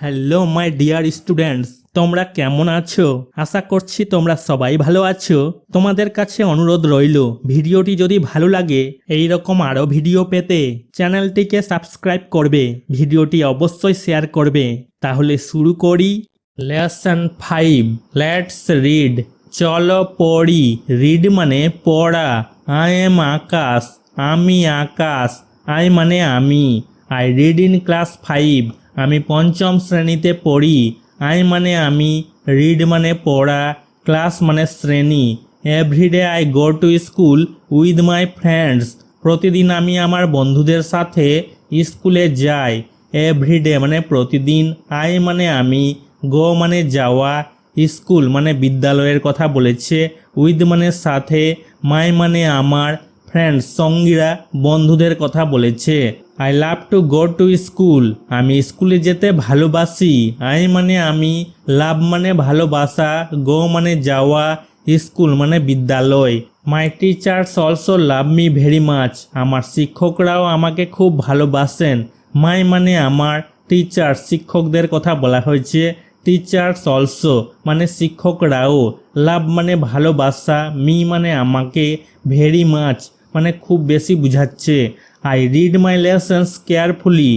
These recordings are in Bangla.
হ্যালো মাই ডিয়ার স্টুডেন্টস, তোমরা কেমন আছো? আশা করছি তোমরা সবাই ভালো আছো। তোমাদের কাছে অনুরোধ রইল, ভিডিওটি যদি ভালো লাগে এই রকম আরও ভিডিও পেতে চ্যানেলটিকে সাবস্ক্রাইব করবে, ভিডিওটি অবশ্যই শেয়ার করবে। তাহলে শুরু করি। Lesson 5, let's read. চলো পড়ি। রিড মানে পড়া। আই এম আকাশ, আমি আকাশ। আই মানে আমি। আই রিড ইন ক্লাস 5, আমি পঞ্চম শ্রেণীতে পড়ি। আই মানে আমি, রিড মানে পড়া, ক্লাস মানে শ্রেণী। Every day I go to school with my friends, প্রতিদিন আমি আমার বন্ধুদের সাথে স্কুলে যাই। এভরিডে মানে প্রতিদিন, আই মানে আমি, গো মানে যাওয়া, স্কুল মানে বিদ্যালয়ের কথা বলেছে, উইথ মানে সাথে, মাই মানে আমার, ফ্রেন্ডস সঙ্গীরা বন্ধুদের কথা বলেছে। I love to go to school, আমি স্কুলে যেতে ভালোবাসি। আই মানে আমি, লাভ মানে ভালোবাসা, গো মানে যাওয়া, স্কুল মানে বিদ্যালয়। মাই teachers also love me very much, আমার শিক্ষকরাও আমাকে খুব ভালোবাসেন। মাই মানে আমার, টিচার্স শিক্ষকদের কথা বলা হয়েছে, টিচার্স অলসো মানে শিক্ষকরাও, লাভ মানে ভালোবাসা, মি মানে আমাকে, ভেরি মাচ মানে খুব বেশি বুঝাচ্ছে। I read my lessons carefully,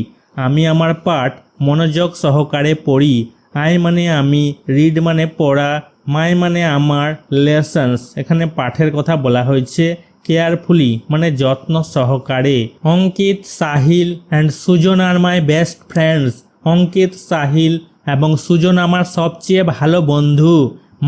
আমি আমার পাঠ মনোযোগ সহকারে পড়ি। আই মানে আমি, রিড মানে পড়া, মাই মানে আমার, লেসন্স এখানে পাঠের কথা বলা হয়েছে, কেয়ারফুলি মানে যত্ন সহকারে। Ankit, Sahil and Sujan are my best friends, Ankit, Sahil এবং সুজন আমার সবচেয়ে ভালো বন্ধু।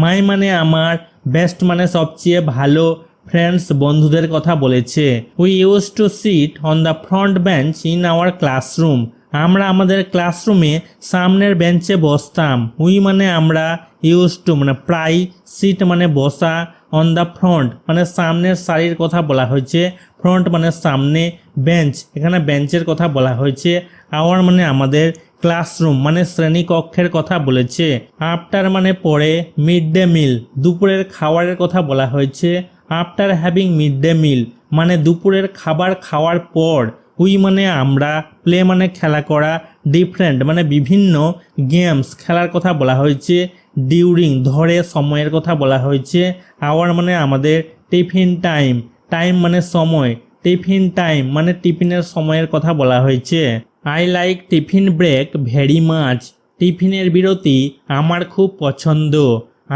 মাই মানে আমার, বেস্ট মানে সবচেয়ে ভালো, ফ্রেন্ডস বন্ধুদের কথা বলেছে। We use to seat on the front bench in our classroom, আমরা আমাদের ক্লাসরুমে সামনের বেঞ্চে বসতাম। উই মানে আমরা, ইউজ টু মানে প্রায়, সিট মানে বসা, অন দ্য ফ্রন্ট মানে সামনের সারির কথা বলা হয়েছে, ফ্রন্ট মানে সামনে, বেঞ্চ এখানে বেঞ্চের কথা বলা হয়েছে, আওয়ার মানে আমাদের, ক্লাসরুম মানে শ্রেণীকক্ষের কথা বলেছে। আফটার মানে পরে, মিড ডে মিল দুপুরের খাবারের কথা বলা হয়েছে, after having mid day meal মানে দুপুরের খাবার খাওয়ার পর। উই মানে আমরা, প্লে মানে খেলা করা, ডিফারেন্ট মানে বিভিন্ন, গেমস খেলার কথা বলা হয়েছে, ডিউরিং ধরে সময়ের কথা বলা হয়েছে, আওয়ার মানে আমাদের, টিফিন টাইম টাইম মানে সময়, টিফিন টাইম মানে টিফিনের সময়ের কথা বলা হয়েছে। I like tiffin break very much, টিফিনের বিরতি আমার খুব পছন্দ।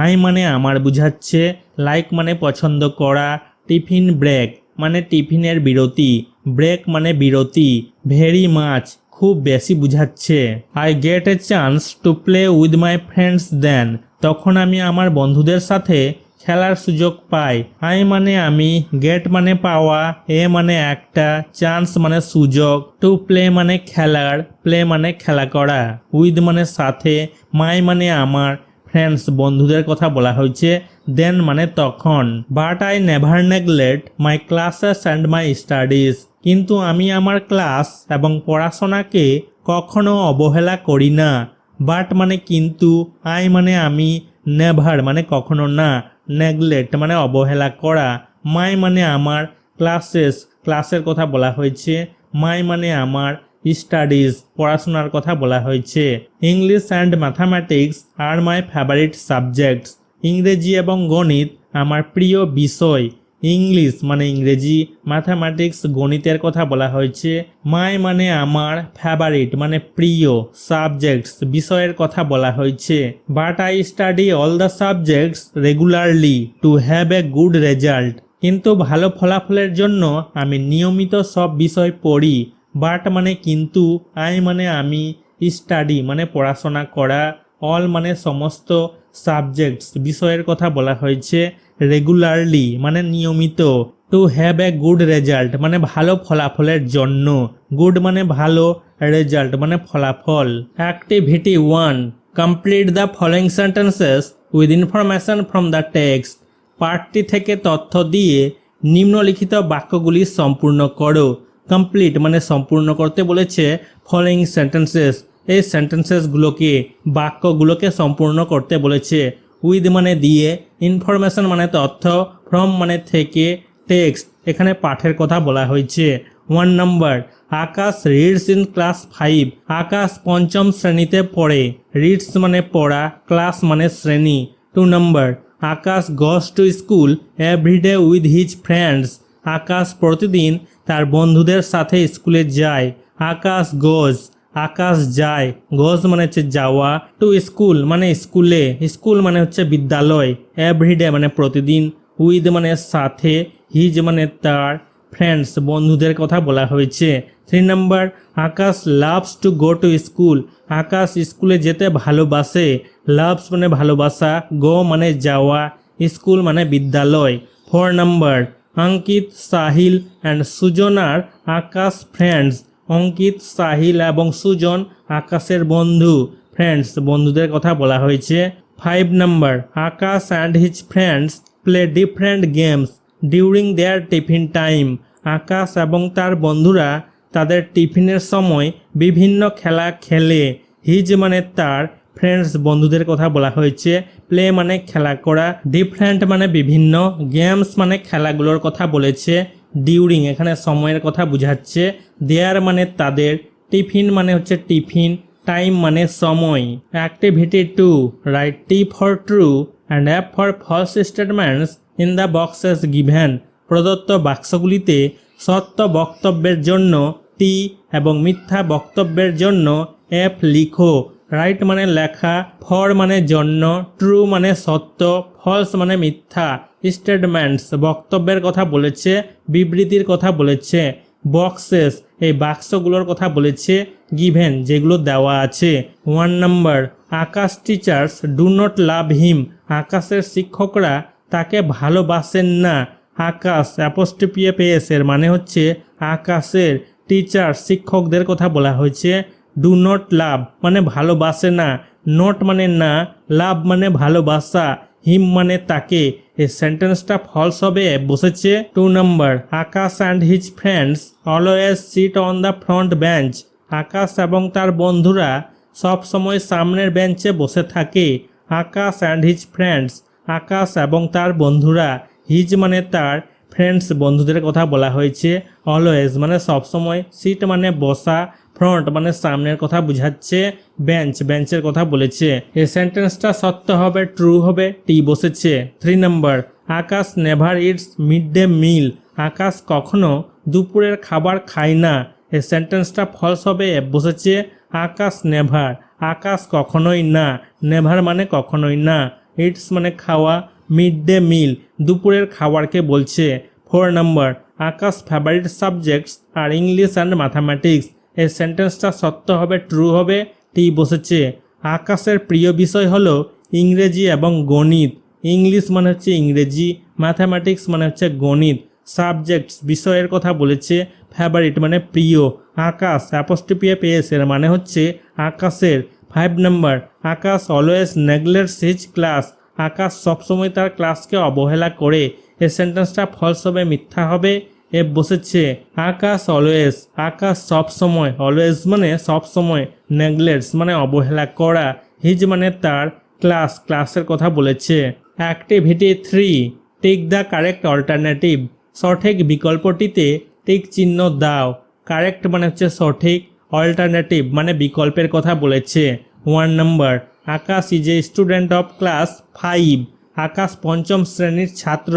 আই মানে আমার বুঝাচ্ছে, লাইক মানে পছন্দ করা, টিফিন ব্রেক মানে টিফিনের বিরতি, ব্রেক মানে বিরতি, ভেরি মাচ খুব বেশি বুঝাচ্ছে। I get a chance to play with my friends then, তখন আমি আমার বন্ধুদের সাথে খেলার সুযোগ পাই। আই মানে আমি, গেট মানে পাওয়া, এ মানে একটা, চান্স মানে সুযোগ, টু প্লে মানে খেলার, প্লে মানে খেলা করা, উইথ মানে সাথে, মাই মানে আমার, ফ্রেন্ডস বন্ধুদের কথা বলা হয়েছে, দেন মানে তখন। But I never neglect my classes and my studies, কিন্তু আমি আমার ক্লাস এবং পড়াশোনাকে কখনো অবহেলা করি না। বাট মানে কিন্তু, আই মানে আমি, নেভার মানে কখনো না, নেগলেক্ট মানে অবহেলা করা, মাই মানে আমার, ক্লাসেস ক্লাসের কথা বলা হয়েছে, মাই মানে আমার, স্টাডিজ পড়াশোনার কথা বলা হয়েছে। English and mathematics are my favourite subjects, ইংরেজি এবং গণিত আমার প্রিয় বিষয়। ইংলিশ মানে ইংরেজি, ম্যাথামেটিক্স গণিতের কথা বলা হয়েছে, মাই মানে আমার, ফেভারিট মানে প্রিয়, সাবজেক্টস বিষয়ের কথা বলা হয়েছে। But I study all the subjects regularly to have a good result, কিন্তু ভালো ফলাফলের জন্য আমি নিয়মিত সব বিষয় পড়ি। বাট মানে কিন্তু, আই মানে আমি, স্টাডি মানে পড়াশোনা করা, অল মানে সমস্ত, সাবজেক্টস বিষয়ের কথা বলা হয়েছে, রেগুলারলি মানে নিয়মিত, to have a good result মানে ভালো ফলাফলের জন্য, গুড মানে ভালো, রেজাল্ট মানে ফলাফল। Activity 1, complete the following sentences with information from the text, পাঠটি থেকে তথ্য দিয়ে নিম্নলিখিত বাক্যগুলি সম্পূর্ণ করো। কমপ্লিট মানে সম্পূর্ণ করতে বলেছে, ফলোয়িং সেন্টেন্সেস এই সেন্টেন্সেসগুলোকে বাক্যগুলোকে সম্পূর্ণ করতে বলেছে। উইথ মানে দিয়ে, ইনফরমেশন মানে তথ্য, ফ্রম মানে থেকে, টেক্সট এখানে পাঠের কথা বলা হয়েছে, 1 number Akash reads in class 5। আকাশ পঞ্চম শ্রেণীতে পড়ে। রিডস মানে পড়া, ক্লাস মানে শ্রেণী। 2 number Akash goes to school everyday with his friends. Akash প্রতিদিন তার বন্ধুদের সাথে স্কুলে যায়। আকাশ গোজ, আকাশ যায়। গোজ মানে হচ্ছে যাওয়া। টু স্কুল মানে স্কুলে, স্কুল মানে হচ্ছে বিদ্যালয়। এভরিডে মানে প্রতিদিন। উইথ মানে সাথে। হিজ মানে তার। ফ্রেন্ডস বন্ধুদের কথা বলা হয়েছে। 3 number Akash loves to go to school. Akash স্কুলে যেতে ভালোবাসে। লাভস মানে ভালোবাসা, গো মানে যাওয়া, স্কুল মানে বিদ্যালয়। 4 number Ankit, Sahil and Sujan are Akash friends. Ankit, Sahil এবং সুজন আকাশের বন্ধু। ফ্রেন্ডস বন্ধুদের কথা বলা হয়েছে। 5 number Akash and his friends play different games during their tiffin time. Akash এবং তার বন্ধুরা তাদের টিফিনের সময় বিভিন্ন খেলা খেলে। হিজ মানে তার, ফ্রেন্ডস বন্ধুদের কথা বলা হয়েছে। প্লে মানে খেলা করা, ডিফারেন্ট মানে বিভিন্ন, গেমস মানে খেলাগুলোর কথা বলেছে। ডিউরিং এখানে সময়ের কথা বোঝাচ্ছে। দেয়ার মানে তাদের, টিফিন মানে হচ্ছে টিফিন, টাইম মানে সময়। Activity 2 write T for true and F for false statements in the boxes given. প্রদত্ত বাক্সগুলিতে সত্য বক্তব্যের জন্য টি এবং মিথ্যা বক্তব্যের জন্য এফ লিখো। রাইট মানে লেখা, ফর মানে জন্য, ট্রু মানে সত্য, ফলস মানে মিথ্যা। স্টেটমেন্টস বক্তব্যের কথা বলেছে, বিবৃতির কথা বলেছে। বক্সেস এই বাক্সগুলোর কথা বলেছে। গিভেন যেগুলো দেওয়া আছে। 1 number Akash teachers do not love him. আকাশের শিক্ষকরা তাকে ভালোবাসেন না। আকাশ অ্যাপোস্ট্রোফি এস এর মানে হচ্ছে আকাশের। টিচার শিক্ষকদের কথা বলা হয়েছে। ডু নট লাভ মানে ভালোবাসে না। নট মানে না, লাভ মানে ভালোবাসা, হিম মানে তাকে। এই সেন্টেন্সটা ফলস হবে, বসেছে। 2 number Akash and his friends always sit on the front bench. Akash এবং তার বন্ধুরা সব সময় সামনের বেঞ্চে বসে থাকে। Akash and his friends Akash এবং তার বন্ধুরা। হিজ মানে তার, ফ্রেন্ডস বন্ধুদের কথা বলা হয়েছে। অলওয়েজ মানে সবসময়, সিট মানে বসা, ফ্রন্ট মানে সামনের কথা বোঝাচ্ছে, বেঞ্চ বেঞ্চের কথা বলেছে। এই সেন্টেন্সটা সত্য হবে, ট্রু হবে, টি বসেছে। 3 number Akash never eats mid day meal. Akash কখনো দুপুরের খাবার খায় না। এই সেন্টেন্সটা ফলস হবে, বসেছে। আকাশ নেভার আকাশ কখনোই না, নেভার মানে কখনোই না, ইটস মানে খাওয়া, মিড ডে মিল দুপুরের খাবারকে বলছে। 4 number Akash favourite subjects are English and mathematics. এই সেন্টেন্সটা সত্য হবে, ট্রু হবে, টি বসেছে। আকাশের প্রিয় বিষয় হলো ইংরেজি এবং গণিত। ইংলিশ মানে হচ্ছে ইংরেজি, ম্যাথামেটিক্স মানে হচ্ছে গণিত। সাবজেক্টস বিষয়ের কথা বলেছে। ফেভারিট মানে প্রিয়। আকাশ অ্যাপোস্ট্রোফি এস এর মানে হচ্ছে আকাশের। 5 নাম্বার আকাশ অলওয়েজ নেগলেক্টস হিজ ক্লাস। আকাশ সবসময় তার ক্লাসকে অবহেলা করে। এই সেন্টেন্সটা ফলস হবে, মিথ্যা হবে, এ বসেছে। আকাশ অলওয়েজ আকাশ সবসময়, অলওয়েজ মানে সবসময়, নেগলেক্টস মানে অবহেলা করা, হিজ মানে তার, ক্লাস ক্লাসের কথা বলেছে। Activity 3 tick the correct alternative. সঠিক বিকল্পটিতে টিক চিহ্ন দাও। কারেক্ট মানে হচ্ছে সঠিক, অল্টারনেটিভ মানে বিকল্পের কথা বলেছে। 1 number Akash is a student of class 5। আকাশ পঞ্চম শ্রেণীর ছাত্র।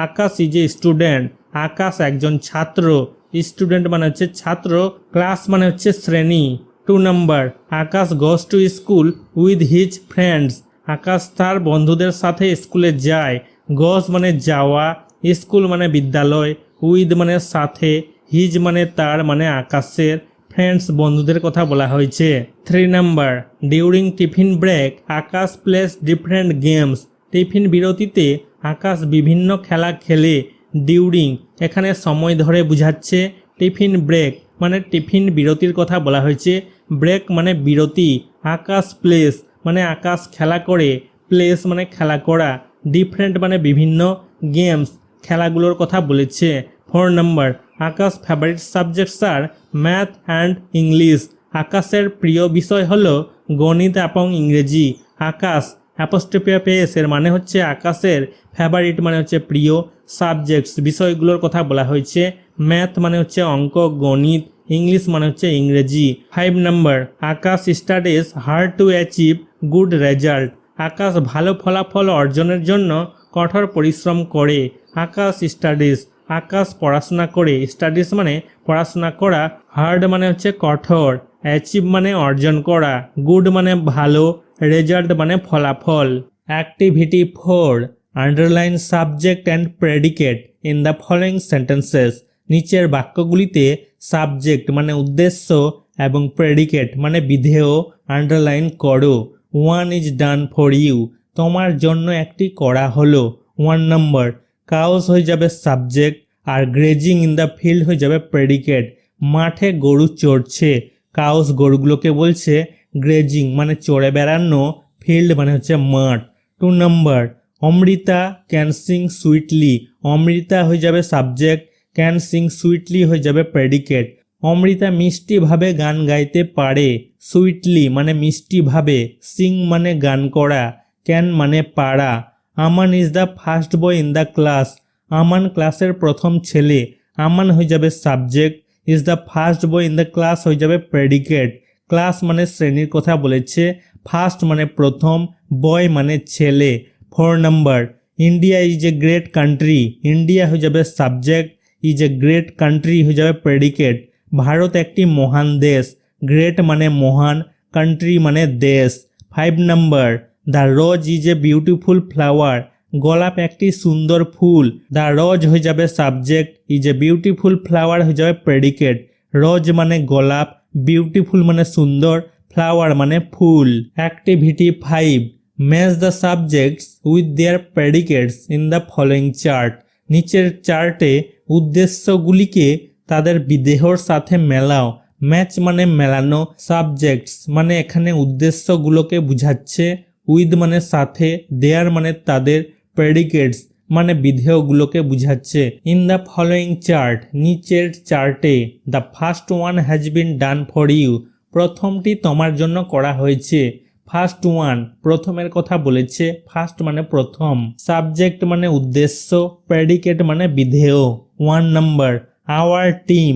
আকাশ ইজ এ স্টুডেন্ট আকাশ একজন ছাত্র। স্টুডেন্ট মানে হচ্ছে ছাত্র, ক্লাস মানে হচ্ছে শ্রেণী। 2 number Akash goes to school with his friends. Akash তার বন্ধুদের সাথে স্কুলে যায়। গোস মানে যাওয়া, স্কুল মানে বিদ্যালয়, উইথ মানে সাথে, হিজ মানে তার মানে আকাশের, ফ্রেন্ডস বন্ধুদের কথা বলা হয়েছে। 3 নাম্বার ডিউরিং টিফিন ব্রেক আকাশ প্লেস ডিফারেন্ট গেমস। টিফিন বিরতিতে আকাশ বিভিন্ন খেলা খেলে। ডিউরিং এখানে সময় ধরে বোঝাচ্ছে। টিফিন ব্রেক মানে টিফিন বিরতির কথা বলা হয়েছে। ব্রেক মানে বিরতি। আকাশ প্লেস মানে আকাশ খেলা করে, প্লেস মানে খেলা করা, ডিফারেন্ট মানে বিভিন্ন, গেমস খেলাগুলোর কথা বলেছে। 4 number Akash favourite subjects are math and English. আকাশের প্রিয় বিষয় হলো গণিত এবং ইংরেজি। আকাশ অ্যাপোস্ট্রোফি এস এর মানে হচ্ছে আকাশের, ফেভারিট মানে হচ্ছে প্রিয়, সাবজেক্টস বিষয়গুলোর কথা বলা হয়েছে, ম্যাথ মানে হচ্ছে অঙ্ক গণিত, ইংলিশ মানে হচ্ছে ইংরেজি। 5 number, Akash studies hard to achieve good result. Akash ভালো ফলাফল অর্জনের জন্য কঠোর পরিশ্রম করে। আকাশ স্টাডিজ, আকাশ পড়াশোনা করে, স্টাডিজ মানে পড়াশোনা করা, হার্ড মানে হচ্ছে কঠোর, অ্যাচিভ মানে অর্জন করা, গুড মানে ভালো, রেজাল্ট মানে ফলাফল। Activity 4, underline subject and predicate in the following sentences. নিচের বাক্যগুলিতে সাবজেক্ট মানে উদ্দেশ্য এবং প্রেডিকেট মানে বিধেয় আন্ডারলাইন করো। 1 ইজ ডান ফর ইউ, তোমার জন্য একটি করা হলো। 1 নম্বর, কাউস হয়ে যাবে সাবজেক্ট আর গ্রেজিং ইন দ্য ফিল্ড হয়ে যাবে প্রেডিকেট। মাঠে গরু চড়ছে, কাউস গরুগুলোকে বলছে, গ্রেজিং মানে চড়ে বেড়ানো, ফিল্ড মানে হচ্ছে মাঠ। 2 number, Amrita can sing sweetly, Amrita হয়ে যাবে সাবজেক্ট, ক্যান সিং সুইটলি হয়ে যাবে প্রেডিকেট। অমৃতা মিষ্টিভাবে গান গাইতে পারে, সুইটলি মানে মিষ্টিভাবে, সিং মানে গান করা, ক্যান মানে পারা। Aman is the first boy in the class, Aman ক্লাসের প্রথম ছেলে, আমান হয়ে যাবে সাবজেক্ট, is the first boy in the class হয়ে যাবে প্রেডিকেট। ক্লাস মানে শ্রেণীর কথা বলেছে, ফার্স্ট মানে প্রথম, বয় মানে ছেলে। 4 number, India is a great country, India হয়ে যাবে সাবজেক্ট, ইজ এ গ্রেট কান্ট্রি হয়ে যাবে প্রেডিকেট। ভারত একটি মহান দেশ, গ্রেট মানে মহান, কান্ট্রি মানে দেশ। 5 number, the rose is a beautiful flower, গোলাপ একটি সুন্দর ফুল, দ্য রোজ হয়ে যাবে সাবজেক্ট, ইজ এ বিউটিফুল ফ্লাওয়ার হয়ে যাবে প্রেডিকেট। রোজ মানে গোলাপ, বিউটিফুল মানে সুন্দর, ফ্লাওয়ার মানে ফুল। Activity 5, match the subjects with their predicates in the following chart. নিচের চার্টে উদ্দেশ্যগুলিকে তাদের বিধেয়র সাথে মেলাও। ম্যাচ মানে মেলানো, সাবজেক্টস মানে এখানে উদ্দেশ্যগুলোকে বুঝাচ্ছে, উইথ মানে সাথে, দেয়ার মানে তাদের, প্রেডিকেটস মানে বিধেয়গুলোকে বুঝাচ্ছে। ইন দ্য ফলোয়িং চার্ট, নিচের চার্টে, the first one has been done for you, প্রথমটি তোমার জন্য করা হয়েছে। ফার্স্ট ওয়ান প্রথমের কথা বলেছে, ফার্স্ট মানে প্রথম, সাবজেক্ট মানে উদ্দেশ্য, প্রেডিকেট মানে বিধেয়। 1 নম্বর, আওয়ার টিম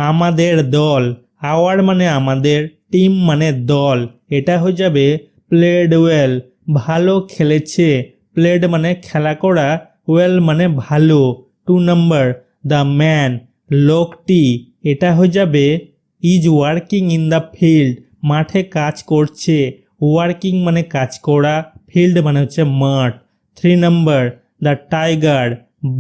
আমাদের দল, আওয়ার মানে আমাদের, টিম মানে দল, এটা হয়ে যাবে প্লেড ওয়েল ভালো খেলেছে, প্লেড মানে খেলা করা, ওয়েল মানে ভালো। 2 নম্বর, দ্য ম্যান লোকটি, এটা হয়ে যাবে is working in the field মাঠে কাজ করছে, ওয়ার্কিং মানে কাজ করা, ফিল্ড মানে হচ্ছে মাঠ। 3 নম্বর, দ্য টাইগার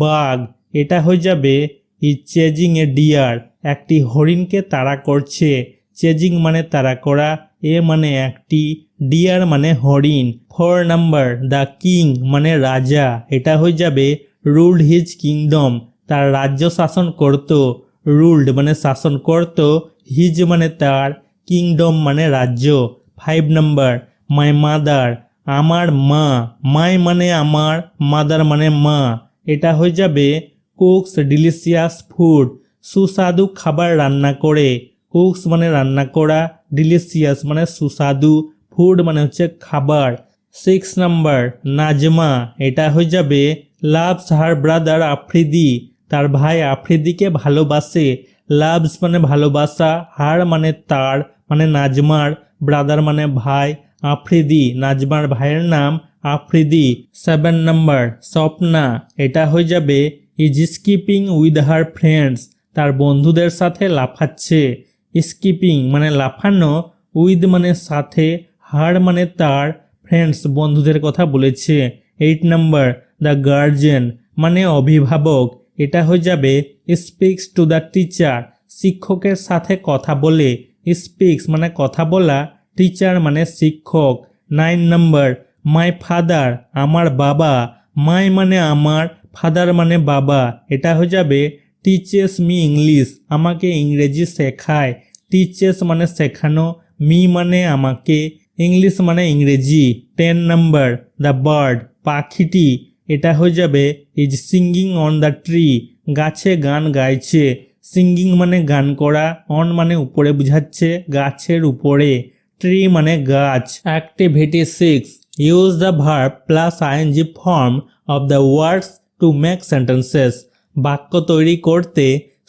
বাঘ, এটা হয়ে যাবে ইজ চেজিং এ ডিয়ার, একটি হরিণকে তাড়া করছে, চেজিং মানে তাড়া করা, এ মানে একটি, ডিয়ার মানে হরিণ। 4 নম্বর, দ্য কিং মানে রাজা, এটা হয়ে যাবে রুলড হিজ কিংডম, তার রাজ্য শাসন করত, রুলড মানে শাসন করত, হিজ মানে তার, কিংডম মানে রাজ্য। 5 নম্বর, মাই মাদার আমার মা, মাই মানে আমার, মাদার মানে মা, এটা হয়ে যাবে কুকস ডিলিশিয়াস ফুড, সুস্বাদু খাবার রান্না করে, কুকস মানে রান্না করা, ডিলিশিয়াস মানে সুস্বাদু, ফুড মানে হচ্ছে খাবার। 6 নম্বর, নাজমা, এটা হয়ে যাবে লাভস হার ব্রাদার আফ্রিদি, তার ভাই আফ্রিদিকে ভালোবাসে, লাভস মানে ভালোবাসা, হার মানে তার মানে নাজমার, ব্রাদার মানে ভাই, আফ্রিদি নাজমার ভাইয়ের নাম আফ্রিদি। 7 নম্বর, স্বপ্না, এটা হয়ে যাবে is skipping with her friends, তার বন্ধুদের সাথে লাফাচ্ছে, স্কিপিং মানে লাফানো, উইথ মানে সাথে, হার মানে তার, ফ্রেন্ডস বন্ধুদের কথা বলেছে। 8 নম্বর, দ্য গার্জেন মানে অভিভাবক, এটা হয়ে যাবে স্পিক্স টু দ্য টিচার, শিক্ষকের সাথে কথা বলে, স্পিক্স মানে কথা বলা, টিচার মানে শিক্ষক। 9 নম্বর, মাই ফাদার আমার বাবা, মাই মানে আমার, ফাদার মানে বাবা, এটা হয়ে যাবে টিচেস মি ইংলিশ, আমাকে ইংরেজি শেখায়, টিচেস মানে শেখানো, মি মানে আমাকে, ইংলিশ মানে ইংরেজি। 10 নম্বর, দ্য বার্ড পাখিটি, এটা হয়ে যাবে is singing on the tree, গাছে গান গাইছে, সিঙ্গিং মানে গান করা, অন মানে উপরে বুঝাচ্ছে, গাছের উপরে, ট্রি মানে গাছ। Activity 6, use the verb plus ING form of the words to make sentences. বাক্য তৈরি করতে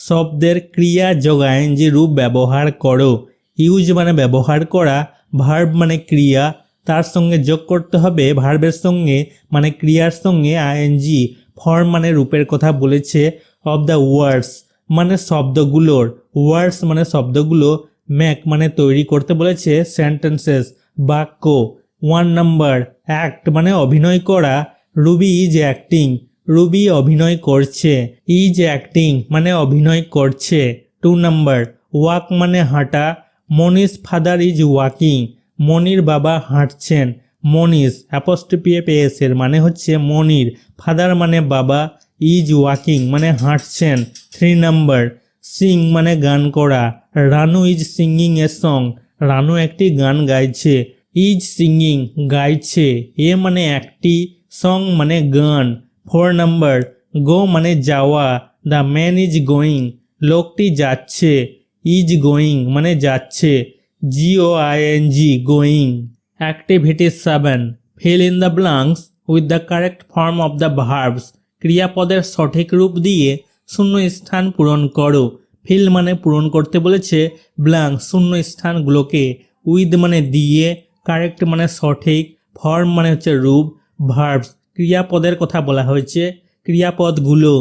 শব্দের ক্রিয়া যোগ আইএনজি রূপ ব্যবহার করো। ইউজ মানে ব্যবহার করা, ভার্ব মানে ক্রিয়া, তার সঙ্গে যোগ করতে হবে ভার্বের সঙ্গে মানে ক্রিয়ার সঙ্গে আইএনজি। ফর্ম মানে রূপের কথা বলেছে। অফ দ্য ওয়ার্ডস মানে শব্দগুলোর, ওয়ার্ডস মানে শব্দগুলো, মেক মানে তৈরি করতে বলেছে সেন্টেন্সেস বাক্য। 1 নাম্বার অ্যাক্ট মানে অভিনয় করা, রুবি ইজ অ্যাক্টিং, রুবি অভিনয় করছে, ইজ অ্যাক্টিং মানে অভিনয় করছে। 2 নাম্বার ওয়াক মানে হাঁটা, মনিস ফাদার ইজ ওয়াকিং, মনির বাবা হাঁটছেন, মনিস অ্যাপোস্ট্রফি এস এর মানে হচ্ছে মনির, ফাদার মানে বাবা, ইজ ওয়াকিং মানে হাঁটছেন। 3 নাম্বার সিং মানে গান করা, Ranu is singing a song, Ranu একটি গান গাইছে, ইজ সিঙ্গিং গাইছে, এ মানে একটি, সং মানে গান। 4 নাম্বার গো মানে যাওয়া, দ্য ম্যান ইজ গোয়িং, লোকটি যাচ্ছে, ইজ গোয়িং মানে যাচ্ছে, GOING going. Activity 7 fill in the blanks with the correct form of the verbs, ক্রিয়াপদের সঠিক রূপ দিয়ে শূন্য স্থান পূরণ করো। ফিল মানে পূরণ করতে বলেছে ব্ল্যাঙ্ক শূন্য স্থানগুলোকে, উইথ মানে দিয়ে, কারেক্ট মানে সঠিক, ফর্ম মানে হচ্ছে রূপ, ভার্বস ক্রিয়াপদের কথা বলা হয়েছে। ক্রিয়াপদগুলো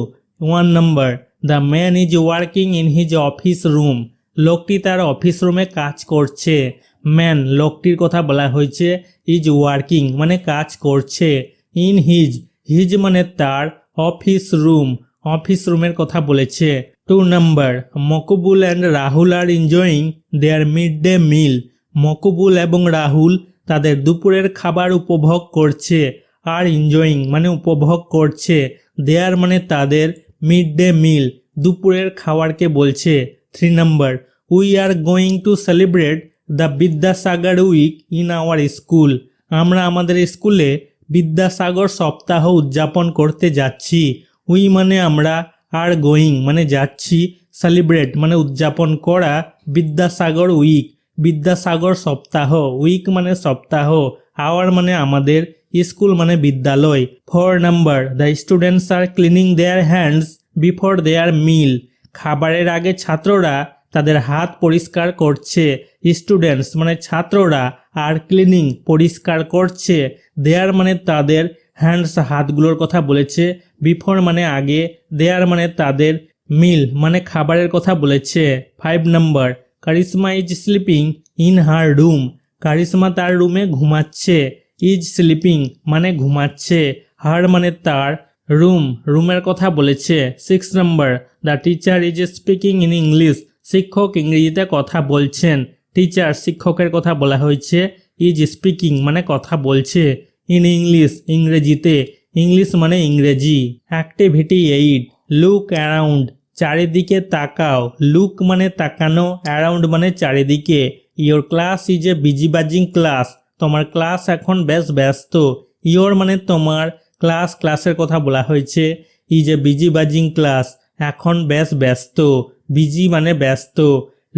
1 number the man is working in his office room, লোকটি তার অফিস রুমে কাজ করছে, ম্যান লোকটির কথা বলা হয়েছে, ইজ ওয়ার্কিং মানে কাজ করছে, ইন হিজ, হিজ মানে তার, অফিস রুম অফিস রুমের কথা বলেছে। 2 number Maqbool and Rahul are enjoying their mid day meal, Maqbool এবং রাহুল তাদের দুপুরের খাবার উপভোগ করছে, আর এনজয়িং মানে উপভোগ করছে, দেয়ার মানে তাদের, মিড ডে মিল দুপুরের খাবারকে বলছে। 3 number we are going to celebrate the Vidyasagar week in our school, আমরা আমাদের স্কুলে বিদ্যাসাগর সপ্তাহ উদযাপন করতে যাচ্ছি, উই মানে আমরা, আর গোয়িং মানে যাচ্ছি, সেলিব্রেট মানে উদযাপন করা, বিদ্যাসাগর উইক বিদ্যাসাগর সপ্তাহ, উইক মানে সপ্তাহ, আওয়ার মানে আমাদের, স্কুল মানে বিদ্যালয়। 4 number the students are cleaning their hands before their meal, খাবারের আগে ছাত্ররা তাদের হাত পরিষ্কার করছে, স্টুডেন্টস মানে ছাত্ররা, আর ক্লিনিং পরিষ্কার করছে, দেয়ার মানে তাদের, হ্যান্ডস হাতগুলোর কথা বলেছে, বিফোর মানে আগে, দেয়ার মানে তাদের, মিল মানে খাবারের কথা বলেছে। 5 number Karishma is sleeping in her room, Karishma তার রুমে ঘুমাচ্ছে, ইজ স্লিপিং মানে ঘুমাচ্ছে, হার মানে তার, রুম রুমের কথা বলেছে। 6 number the teacher is speaking in English, শিক্ষক ইংরেজিতে কথা বলছেন, টিচার শিক্ষকের কথা বলা হয়েছে, ইজ স্পিকিং মানে কথা বলছে, ইন ইংলিশ ইংরেজিতে, ইংলিশ মানে ইংরেজি। অ্যাক্টিভিটি 8 লুক অ্যারাউন্ড, চারিদিকে তাকাও, লুক মানে তাকানো, অ্যারাউন্ড মানে চারিদিকে। Your class is a busy buzzing class, তোমার ক্লাস এখন বেশ ব্যস্ত, ইয়োর মানে তোমার, ক্লাস ক্লাসের কথা বলা হয়েছে, is a busy buzzing class এখন বেশ ব্যস্ত, বিজি মানে ব্যস্ত।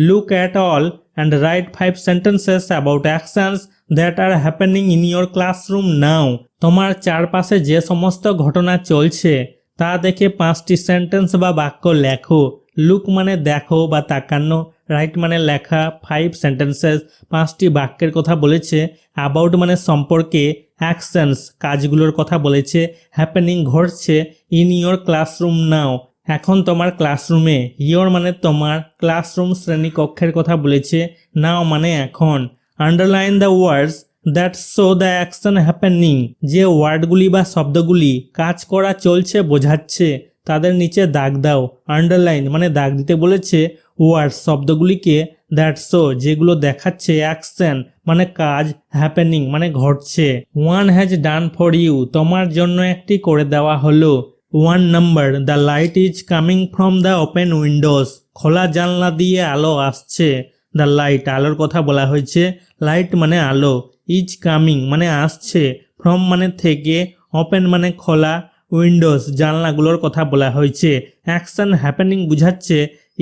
Look at all and write 5 sentences about actions that are happening in your classroom now, তোমার চারপাশে যে সমস্ত ঘটনা চলছে তা দেখে 5টি সেন্টেন্স বা বাক্য লেখো। লুক মানে দেখো বা তাকানো, রাইট মানে লেখা, 5 সেন্টেন্সেস 5টি বাক্যের কথা বলেছে, অ্যাবাউট মানে সম্পর্কে, অ্যাকশনস কাজগুলোর কথা বলেছে, হ্যাপেনিং ঘটছে, ইন ইয়োর ক্লাসরুম নাও এখন তোমার ক্লাসরুমে, ইয়োর মানে তোমার, ক্লাসরুম শ্রেণীকক্ষের কথা বলেছে, নাও মানে এখন। Underline the words that show the action happening, যে ওয়ার্ডগুলি বা শব্দগুলি কাজ করা চলছে বোঝাচ্ছে তাদের নিচে দাগ দাও। আন্ডারলাইন মানে দাগ দিতে বলেছে ওয়ার্ডস শব্দগুলিকে, দ্যাট শো যেগুলো দেখাচ্ছে, অ্যাকশন মানে কাজ, হ্যাপেনিং মানে ঘটছে। 1 হ্যাজ ডান ফর ইউ, তোমার জন্য একটি করে দেওয়া হলো। 1 number the light is coming from the open Windows, খোলা জানলা দিয়ে আলো আসছে, দ্য লাইট আলোর কথা বলা হয়েছে, লাইট মানে আলো, ইজ কামিং মানে আসছে, ফ্রম মানে থেকে, ওপেন মানে খোলা, উইন্ডোজ জানলাগুলোর কথা বলা হয়েছে। অ্যাকশন হ্যাপেনিং বুঝাচ্ছে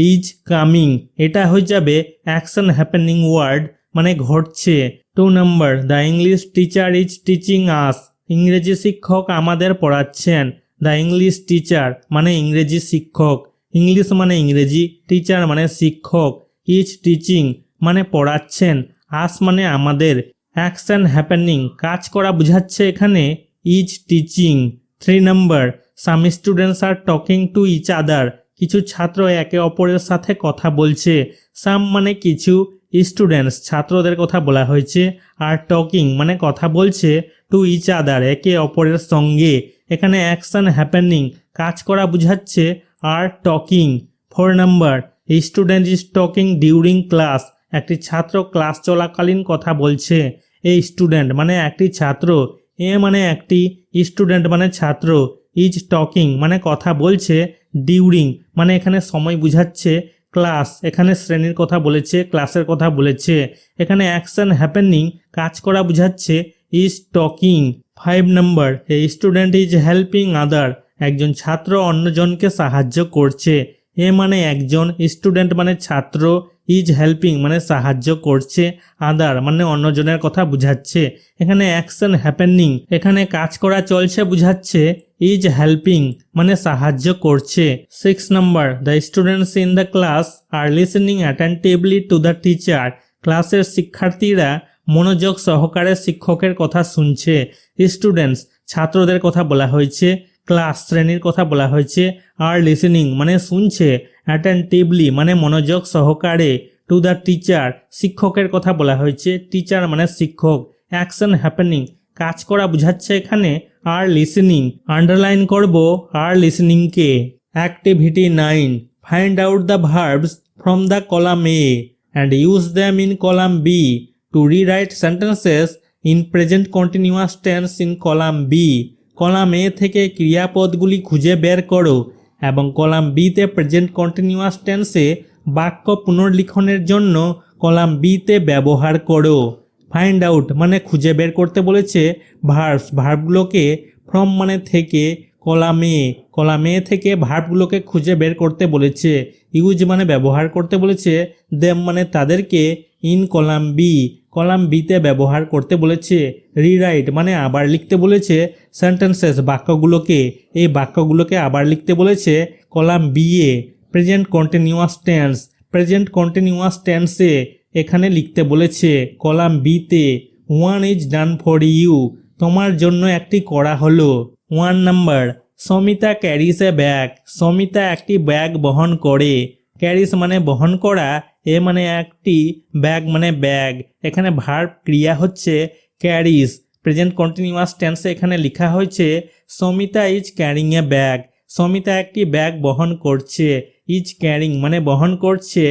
ইজ কামিং, এটা হয়ে যাবে অ্যাকশন হ্যাপেনিং ওয়ার্ড মানে ঘটছে। 2 number the English teacher is teaching us, ইংরেজি শিক্ষক আমাদের পড়াচ্ছেন, দ্য ইংলিশ টিচার মানে ইংরেজি শিক্ষক, ইংলিশ মানে ইংরেজি, টিচার মানে শিক্ষক, ইজ টিচিং মানে পড়াচ্ছেন, আস মানে আমাদের, অ্যাকশন হ্যাপেনিং কাজ করা বোঝাচ্ছে এখানে, is teaching. 3 number, some students are talking to each other, কিছু ছাত্র একে অপরের সাথে কথা বলছে। সাম মানে কিছু, স্টুডেন্টস ছাত্রদের কথা বলা হয়েছে, আর টকিং মানে কথা বলছে, টু ইচ আদার একে অপরের সঙ্গে। এখানে অ্যাকশন হ্যাপেনিং কাজ করা বোঝাচ্ছে, are talking. 4 number, student is talking during class, একটি ছাত্র ক্লাস চলাকালীন কথা বলছে। এই স্টুডেন্ট মানে একটি ছাত্র, এ মানে একটি, স্টুডেন্ট মানে ছাত্র, ইজ টকিং মানে কথা বলছে, ডিউরিং মানে এখানে সময় বোঝাচ্ছে, ক্লাস এখানে শ্রেণীর কথা বলেছে, ক্লাসের কথা বলেছে। এখানে অ্যাকশন হ্যাপেনিং কাজ করা বোঝাচ্ছে, is talking. 5 number, a student is helping other, একজন ছাত্র অন্যজনকে সাহায্য করছে। এ মানে একজন, স্টুডেন্ট মানে ছাত্র, ইজ হেল্পিং মানে সাহায্য করছে, আদার মানে অন্যজনের কথা বুঝাচ্ছে। এখানে অ্যাকশন হ্যাপেনিং এখানে কাজ করা চলছে বুঝাচ্ছে, ইজ হেল্পিং মানে সাহায্য করছে। 6 number, the students in the class are listening attentively to the teacher, ক্লাসের শিক্ষার্থীরা মনোযোগ সহকারে শিক্ষকের কথা শুনছে। স্টুডেন্টস ছাত্রদের কথা বলা হয়েছে, ক্লাস শ্রেণীর কথা বলা হয়েছে, আর লিসেনিং মানে শুনছে, অ্যাটেন্টিভলি মানে মনোযোগ সহকারে, টু দ্য টিচার শিক্ষকের কথা বলা হয়েছে, টিচার মানে শিক্ষক। অ্যাকশন হ্যাপেনিং কাজ করা বোঝাচ্ছে এখানে, আর লিসেনিং। আন্ডারলাইন করব আর লিসেনিংকে। Activity 9, find out the verbs from the column A and use them in column B to rewrite sentences in present continuous tense in column B. Column A থেকে ক্রিয়াপদগুলি খুঁজে বের করো এবং কলাম বিতে প্রেজেন্ট কন্টিনিউয়াস টেন্সে বাক্য পুনর্লিখনের জন্য কলাম বিতে ব্যবহার করো। ফাইন্ড আউট মানে খুঁজে বের করতে বলেছে, ভার্বগুলোকে ফ্রম মানে থেকে, কলাম এ থেকে ভার্বগুলোকে খুঁজে বের করতে বলেছে। ইউজ মানে ব্যবহার করতে বলেছে, দেম মানে তাদেরকে, ইন কলাম বিতে ব্যবহার করতে বলেছে। রিরাইট মানে আবার লিখতে বলেছে, সেন্টেন্সেস বাক্যগুলোকে, এই বাক্যগুলোকে আবার লিখতে বলেছে কলাম বি এ। প্রেজেন্ট কন্টিনিউয়াস টেন্সে এখানে লিখতে বলেছে কলাম বিতে, one is done for you তোমার জন্য একটি করা হলো। 1 number, Samita carries a bag, Samita একটি ব্যাগ বহন করে। ক্যারিস মানে বহন করা, এ মানে একটি, ব্যাগ মানে ব্যাগ। এখানে ভার্ব ক্রিয়া হচ্ছে ক্যারিস। প্রেজেন্ট কন্টিনিউয়াস টেন্সে এখানে লেখা হয়েছে Samita is carrying a bag, Samita একটি ব্যাগ বহন করছে। ইজ ক্যারিং মানে বহন করছে,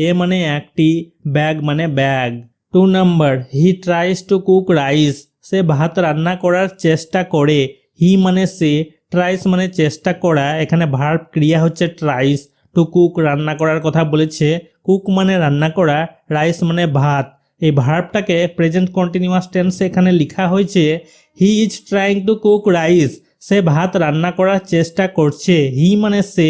এ মানে একটি, ব্যাগ মানে bag. 2 number, he tries to cook rice, সে ভাত রান্না করার চেষ্টা করে। হি মানে সে, ট্রাইস মানে চেষ্টা করা, এখানে ভার্ব ক্রিয়া হচ্ছে ট্রাইস। টু কুক রান্না করার কথা বলেছে, কুক মানে রান্না করা, রাইস মানে ভাত। এই ভার্বটাকে প্রেজেন্ট কন্টিনিউয়াস টেন্সে এখানে লেখা হয়েছে he is trying to cook rice, সে ভাত রান্না করার চেষ্টা করছে। হি মানে সে,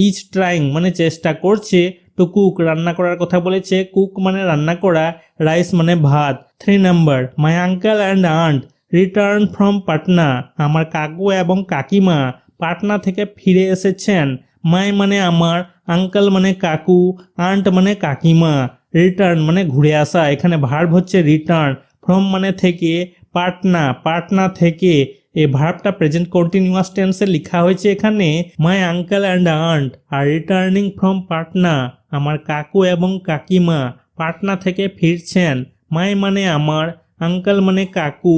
ইজ ট্রাইং মানে চেষ্টা করছে, টু কুক রান্না করার কথা বলেছে, কুক মানে রান্না করা, রাইস মানে ভাত। 3 number, my uncle and aunt return from Patna, আমার কাকু এবং কাকিমা পাটনা থেকে ফিরে এসেছেন। মাই মানে আমার, আঙ্কেল মানে কাকু, আন্ট মানে কাকিমা, রিটার্ন মানে ঘুরে আসা, এখানে ভার্ব হচ্ছে রিটার্ন। ফ্রম মানে থেকে, পাটনা থেকে। এই ভার্বটা প্রেজেন্ট কন্টিনিউয়াস টেন্সে লেখা হয়েছে এখানে my uncle and aunt are returning from Patna, আমার কাকু এবং কাকিমা পাটনা থেকে ফিরছেন। মাই মানে আমার, আঙ্কেল মানে কাকু,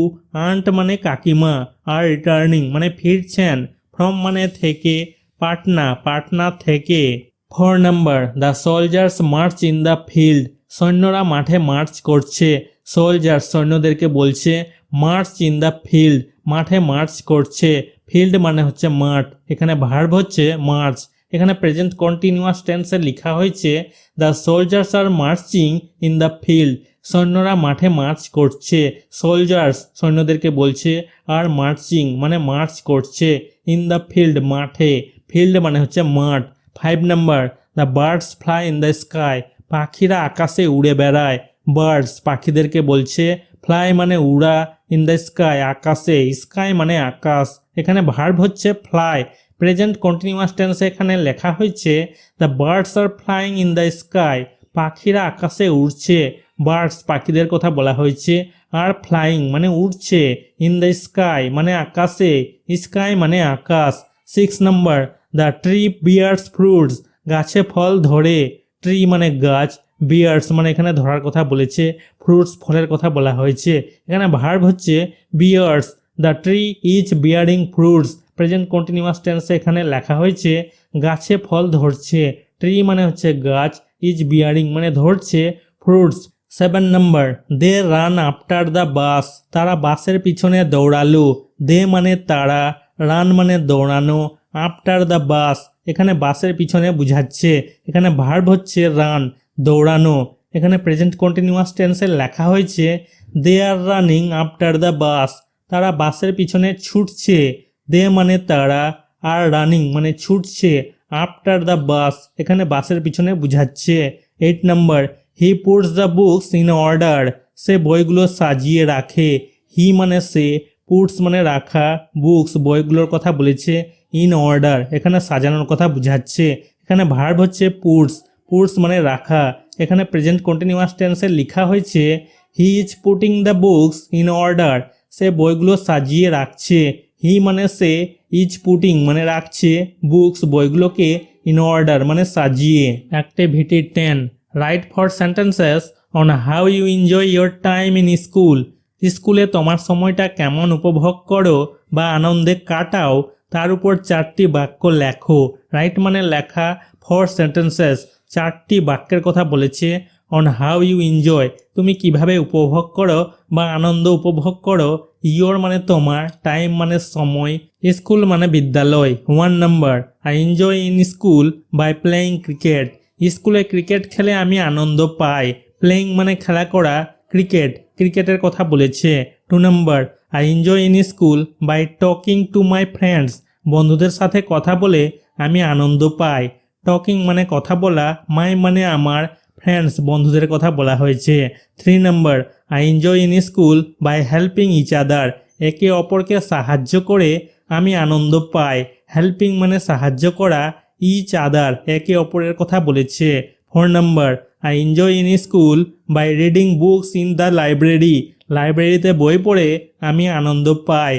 আন্ট মানে কাকিমা, আর রিটার্নিং মানে ফিরছেন, ফ্রম মানে থেকে, পাটনা থেকে। 4 number, the soldiers march in the field, সৈন্যরা মাঠে মার্চ করছে। সোলজার্স সৈন্যদেরকে বলছে, মার্চ ইন দ্য ফিল্ড মাঠে মার্চ করছে। ফিল্ড মানে হচ্ছে মাঠ, এখানে ভার্ব হচ্ছে মার্চ। এখানে প্রেজেন্ট কন্টিনিউয়াস টেন্সে লেখা হয়েছে the soldiers are marching in the field, সৈন্যরা মাঠে মার্চ করছে। সোলজার্স সৈন্যদেরকে বলছে, আর মার্চিং মানে মার্চ করছে, ইন দ্য ফিল্ড মাঠে, ফিল্ড মানে হচ্ছে মাঠ। 5 number, the birds fly in the sky, পাখিরা আকাশে উড়ে বেড়ায়। বার্ডস পাখিদেরকে বলছে, ফ্লাই মানে উড়া, ইন দ্য স্কাই আকাশে, স্কাই মানে আকাশ, এখানে ভার্ব হচ্ছে ফ্লাই। প্রেজেন্ট কন্টিনিউয়াস টেন্সে এখানে লেখা হয়েছে the birds are flying in the sky, পাখিরা আকাশে উড়ছে। বার্ডস পাখিদের কথা বলা হয়েছে, আর ফ্লাইং মানে উড়ছে, ইন দ্য স্কাই মানে আকাশে, স্কাই মানে আকাশ। 6 নম্বর, দ্য ট্রি বিয়ার্স ফ্রুটস, গাছে ফল ধরে। ট্রি মানে গাছ, বিয়ার্স মানে এখানে ধরার কথা বলেছে, ফ্রুটস ফলের কথা বলা হয়েছে। এখানে ভার্ব হচ্ছে bears, the tree is bearing fruits. Present continuous টেন্সে এখানে লেখা হয়েছে গাছে ফল ধরছে। ট্রি মানে হচ্ছে গাছ, ইজ বিয়ারিং মানে ধরছে, fruits. 7 number, they run after the bus, তারা বাসের পিছনে দৌড়ালো। দে মানে তারা, রান মানে দৌড়ানো, আফটার দ্য বাস এখানে বাসের পিছনে বুঝাচ্ছে। এখানে ভার্ব হচ্ছে রান, দৌড়ানো। এখানে প্রেজেন্ট কন্টিনিউয়াস টেন্সে লেখা হয়েছে দে আর রানিং আফটার দ্য বাস, তারা বাসের পিছনে ছুটছে। দে মানে তারা, আর রানিং মানে ছুটছে, আফটার দ্য বাস এখানে বাসের পিছনে বুঝাচ্ছে। 8 number, he puts the books in order, সে বইগুলো সাজিয়ে রাখে। হি মানে সে, পুটস মানে রাখা, বুকস বইগুলোর কথা বলেছে, ইন অর্ডার এখানে সাজানোর কথা বুঝাচ্ছে। এখানে ভার্ব হচ্ছে পুটস, পুটস মানে রাখা। এখানে প্রেজেন্ট কন্টিনিউয়াস টেন্সে লেখা হয়েছে he is putting the books in order, সে বইগুলো সাজিয়ে রাখছে। হি মানে সে, ইজ পুটিং মানে রাখছে, বুকস বইগুলোকে, ইন অর্ডার মানে সাজিয়ে। Activity 10, write four sentences on how you enjoy your time in school. স্কুলে তোমার সময়টা কেমন উপভোগ করো বা আনন্দে কাটাও তার উপর 4টি বাক্য লেখো। রাইট মানে লেখা, ফর সেন্টেন্সেস 4টি বাক্যের কথা বলেছে। অন হাউ ইউ এনজয় তুমি কিভাবে উপভোগ করো বা আনন্দ উপভোগ করো। ইয়োর মানে তোমার, টাইম মানে সময়, স্কুল মানে বিদ্যালয়। 1 number, I enjoy in school by playing cricket, স্কুলে ক্রিকেট খেলে আমি আনন্দ পাই। প্লেয়িং মানে খেলা করা, ক্রিকেট ক্রিকেটের কথা বলেছে। 2 number, I enjoy in school by talking to my friends, বন্ধুদের সাথে কথা বলে আমি আনন্দ পাই। টকিং মানে কথা বলা, মাই মানে আমার, ফ্রেন্ডস বন্ধুদের কথা বলা হয়েছে। 3 number, I enjoy in school by helping each other, একে অপরকে সাহায্য করে আমি আনন্দ পাই। হেল্পিং মানে সাহায্য করা, ইচ আদার একে অপরের কথা বলেছে। 4 number, I enjoy in school by reading books in the library, লাইব্রেরিতে বই পড়ে আমি আনন্দ পাই।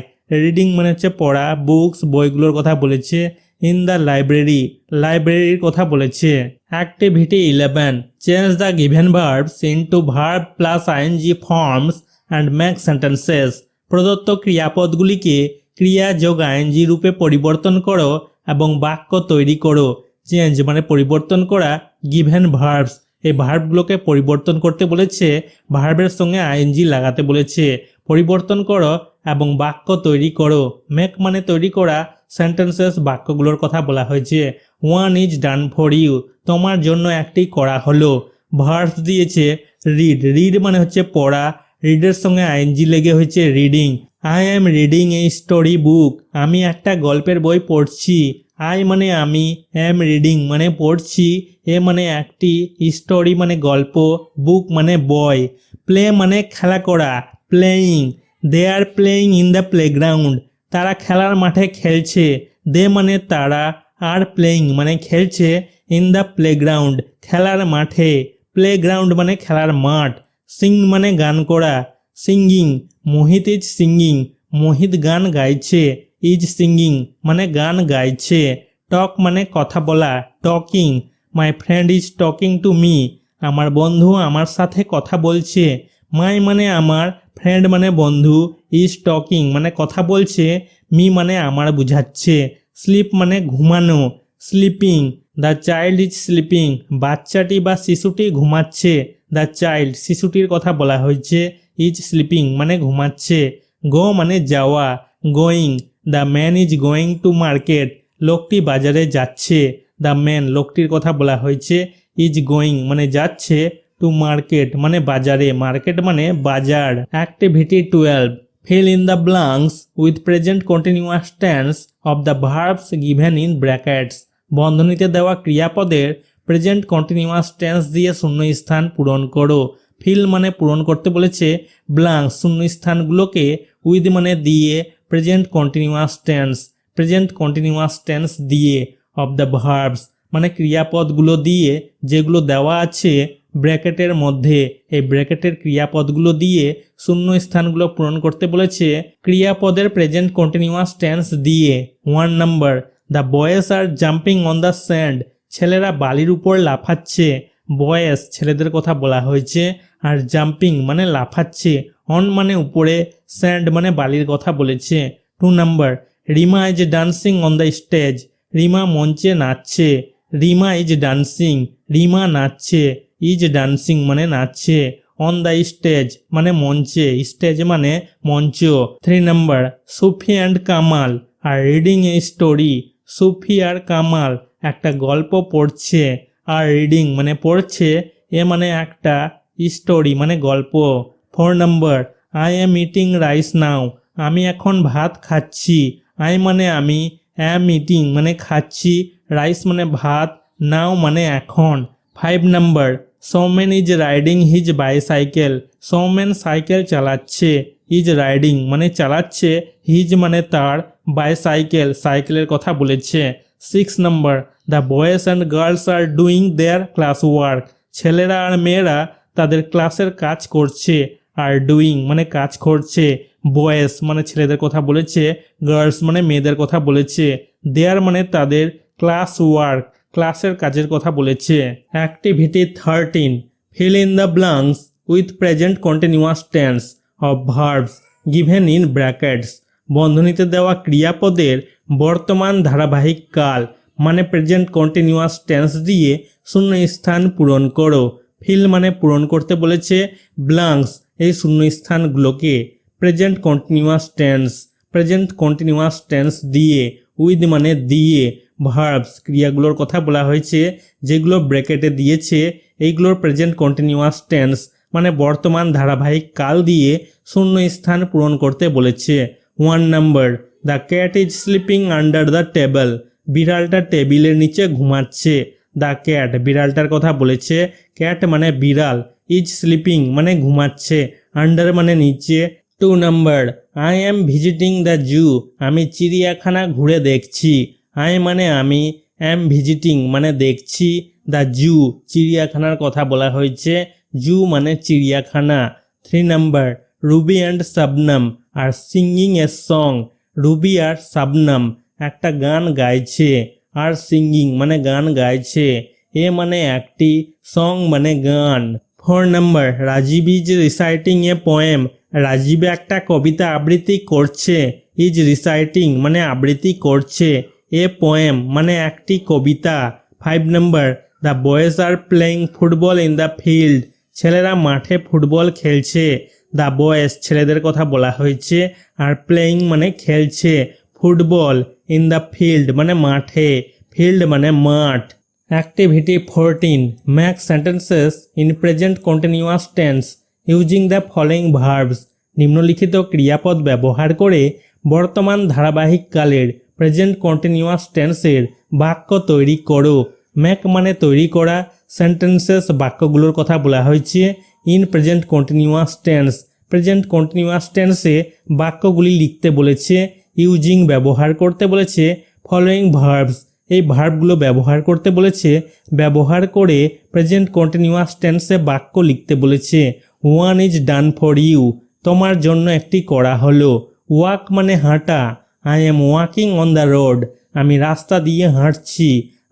রিডিং মানে হচ্ছে পড়া, বুকস বইগুলোর কথা বলেছে, ইন দ্য লাইব্রেরি লাইব্রেরির কথা বলেছে। Activity 11, change the given verbs into verb plus ING forms and make sentences. প্রদত্ত ক্রিয়াপদগুলিকে ক্রিয়া যোগ আইএনজি রূপে পরিবর্তন করো এবং বাক্য তৈরি করো। চেঞ্জ মানে পরিবর্তন করা, গিভেন ভার্বস এই ভার্বগুলোকে পরিবর্তন করতে বলেছে, ভার্বের সঙ্গে আইএনজি লাগাতে বলেছে। পরিবর্তন করো এবং বাক্য তৈরি করো। মেক মানে তৈরি করা, সেন্টেন্সেস বাক্যগুলোর কথা বলা হয়েছে। 1 ইজ ডান ফর ইউ, তোমার জন্য একটি করা হলো। ভার্বস দিয়েছে রিড, রিড মানে হচ্ছে পড়া, রিডের সঙ্গে আইএনজি লেগে হয়েছে reading. I am reading a story book, আমি একটা গল্পের বই পড়ছি। আই মানে আমি, অ্যাম রিডিং মানে পড়ছি, এ মানে একটি, স্টোরি মানে গল্প, বুক মানে বই। প্লে মানে খেলা করা, playing. They are playing in the playground, তারা খেলার মাঠে খেলছে। দে মানে তারা, আর প্লেয়িং মানে খেলছে, ইন দ্য প্লেগ্রাউন্ড খেলার মাঠে। প্লেগ্রাউন্ড মানে খেলার মাঠ। সিং মানে গান করা, সিঙ্গিং। মোহিত ইজ সিঙ্গিং, মোহিত গান গাইছে। ইজ সিঙ্গিং মানে গান গাইছে। টক মানে কথা বলা, talking. My friend is talking to me, আমার বন্ধু আমার সাথে কথা বলছে। মাই মানে আমার, ফ্রেন্ড মানে বন্ধু, ইজ টকিং মানে কথা বলছে, মি মানে আমার বুঝাচ্ছে। স্লিপ মানে ঘুমানো, sleeping. The child is sleeping, বাচ্চাটি বা শিশুটি ঘুমাচ্ছে। দ্য চাইল্ড শিশুটির কথা বলা হয়েছে, ইজ স্লিপিং মানে ঘুমাচ্ছে। গো মানে যাওয়া, going. The man is going to market, লোকটি বাজারে যাচ্ছে। দ্য ম্যান লোকটির কথা বলা হয়েছে, ইজ গোয়িং মানে যাচ্ছে, টু মার্কেট মানে বাজারে, মার্কেট মানে বাজার। Activity 12, fill in the blanks with present continuous tense of the verbs given in brackets। বন্ধনীতে দেওয়া ক্রিয়াপদের প্রেজেন্ট কন্টিনিউয়াস টেন্স দিয়ে শূন্যস্থান পূরণ করো। ফিল মানে পূরণ করতে বলেছে, ব্লাঙ্কস শূন্যস্থানগুলোকে, উইথ মানে দিয়ে, present continuous tense present continuous tense দিয়ে অফ দ্য ভার্বস মানে ক্রিয়াপদগুলো দিয়ে যেগুলো দেওয়া আছে ব্র্যাকেটের মধ্যে, এই ব্র্যাকেটের ক্রিয়াপদগুলো দিয়ে শূন্য স্থানগুলো পূরণ করতে বলেছে ক্রিয়াপদের প্রেজেন্ট কন্টিনিউয়াস টেন্স দিয়ে। 1 number, the boys are jumping on the sand, ছেলেরা বালির উপর লাফাচ্ছে। বয়েজ ছেলেদের কথা বলা হয়েছে, আর জাম্পিং মানে লাফাচ্ছে, অন মানে উপরে, স্যান্ড মানে বালির কথা বলেছে। 2 number, Rima is dancing on the stage, Rima মঞ্চে নাচছে। রিমা ইজ ডান্সিং, রিমা নাচছে, ইজ ডান্সিং মানে নাচছে, অন দ্য স্টেজ মানে মঞ্চে, স্টেজ মানে মঞ্চ। 3 number, Sufi and Kamal are reading a story, Sufi আর কামাল একটা গল্প পড়ছে, আর রিডিং মানে পড়ছে, এ মানে একটা, স্টোরি মানে গল্প। 4 number, I am eating rice now, আমি এখন ভাত খাচ্ছি। আই মানে আমি, অ্যাম ইটিং মানে খাচ্ছি, রাইস মানে ভাত, নাও মানে এখন। 5 number, Soumen is riding his bicycle, Soumen cycle চালাচ্ছে, ইজ রাইডিং মানে চালাচ্ছে, হিজ মানে তার, বাইসাইকেল সাইকেলের কথা বলেছে। 6 number, the boys and girls are doing their class work, ছেলেরা আর মেয়েরা তাদের ক্লাসের কাজ করছে, আর ডুইং মানে কাজ করছে, বয়েজ মানে ছেলেদের কথা বলেছে, গার্লস মানে মেয়েদের কথা বলেছে, দেয়ার মানে তাদের, ক্লাস ওয়ার্ক ক্লাসের কাজের কথা বলেছে। Activity 13, feel in the blanks with present continuous tense of verbs given in brackets, বন্ধনীতে দেওয়া ক্রিয়াপদের বর্তমান ধারাবাহিক কাল মানে প্রেজেন্ট কন্টিনিউয়াস টেন্স দিয়ে শূন্য স্থান পূরণ করো। ফিল মানে পূরণ করতে বলেছে, ব্ল্যাঙ্কস এই শূন্য স্থানগুলোকে present continuous tense, present continuous tense দিয়ে, উইথ মানে দিয়ে, ভার্বস ক্রিয়াগুলোর কথা বলা হয়েছে যেগুলো ব্র্যাকেটে দিয়েছে, এইগুলোর প্রেজেন্ট কন্টিনিউয়াস টেন্স মানে বর্তমান ধারাবাহিক কাল দিয়ে শূন্য স্থান পূরণ করতে বলেছে। 1 number, the cat is sleeping under the table, বিড়ালটা টেবিলের নিচে ঘুমাচ্ছে। দ্য ক্যাট বিড়ালটার কথা বলেছে, ক্যাট মানে বিড়াল, ইজ স্লিপিং মানে ঘুমাচ্ছে, আন্ডার মানে নিচে। 2 number, I am visiting the zoo, আমি চিড়িয়াখানা ঘুরে দেখছি। আই মানে আমি, অ্যাম ভিজিটিং মানে দেখছি, দ্য জু চিড়িয়াখানার কথা বলা হয়েছে, জু মানে চিড়িয়াখানা। 3 number, Ruby and Shabnam are singing a song, Ruby আর শাবনাম একটা গান গাইছে, আর সিঙ্গিং মানে গান গাইছে, এ মানে একটি, সং মানে গান। 4 number, Rajib is reciting a poem, Rajib একটা কবিতা আবৃত্তি করছে, ইজ রিসাইটিং মানে আবৃত্তি করছে, এ পোয়েম মানে একটি কবিতা। 5 number, the boys are playing football in the field, ছেলেরা মাঠে ফুটবল খেলছে। দ্য বয়েজ ছেলেদের কথা বলা হয়েছে, আর প্লেয়িং মানে খেলছে, ফুটবল, ইন দ্য ফিল্ড মানে মাঠে, ফিল্ড মানে মাঠ। Activity 14, make sentences in present continuous tense using the following verbs, নিম্নলিখিত ক্রিয়াপদ ব্যবহার করে বর্তমান ধারাবাহিক কালের প্রেজেন্ট কন্টিনিউয়াস টেন্সের বাক্য তৈরি করো। মেক মানে তৈরি করা, সেন্টেন্সেস বাক্যগুলোর কথা বলা হয়েছে in present continuous tense, present continuous টেন্সে বাক্যগুলি লিখতে বলেছে, ইউজিং ব্যবহার করতে বলেছে, ফলোয়িং ভার্বস এই ভার্বগুলো ব্যবহার করতে বলেছে, ব্যবহার করে প্রেজেন্ট কন্টিনিউয়াস টেন্সে বাক্য লিখতে বলেছে। 1 ইজ ডান ফর ইউ, তোমার জন্য একটি করা হলো। ওয়াক মানে হাঁটা, I am walking on the road, আমি রাস্তা দিয়ে হাঁটছি।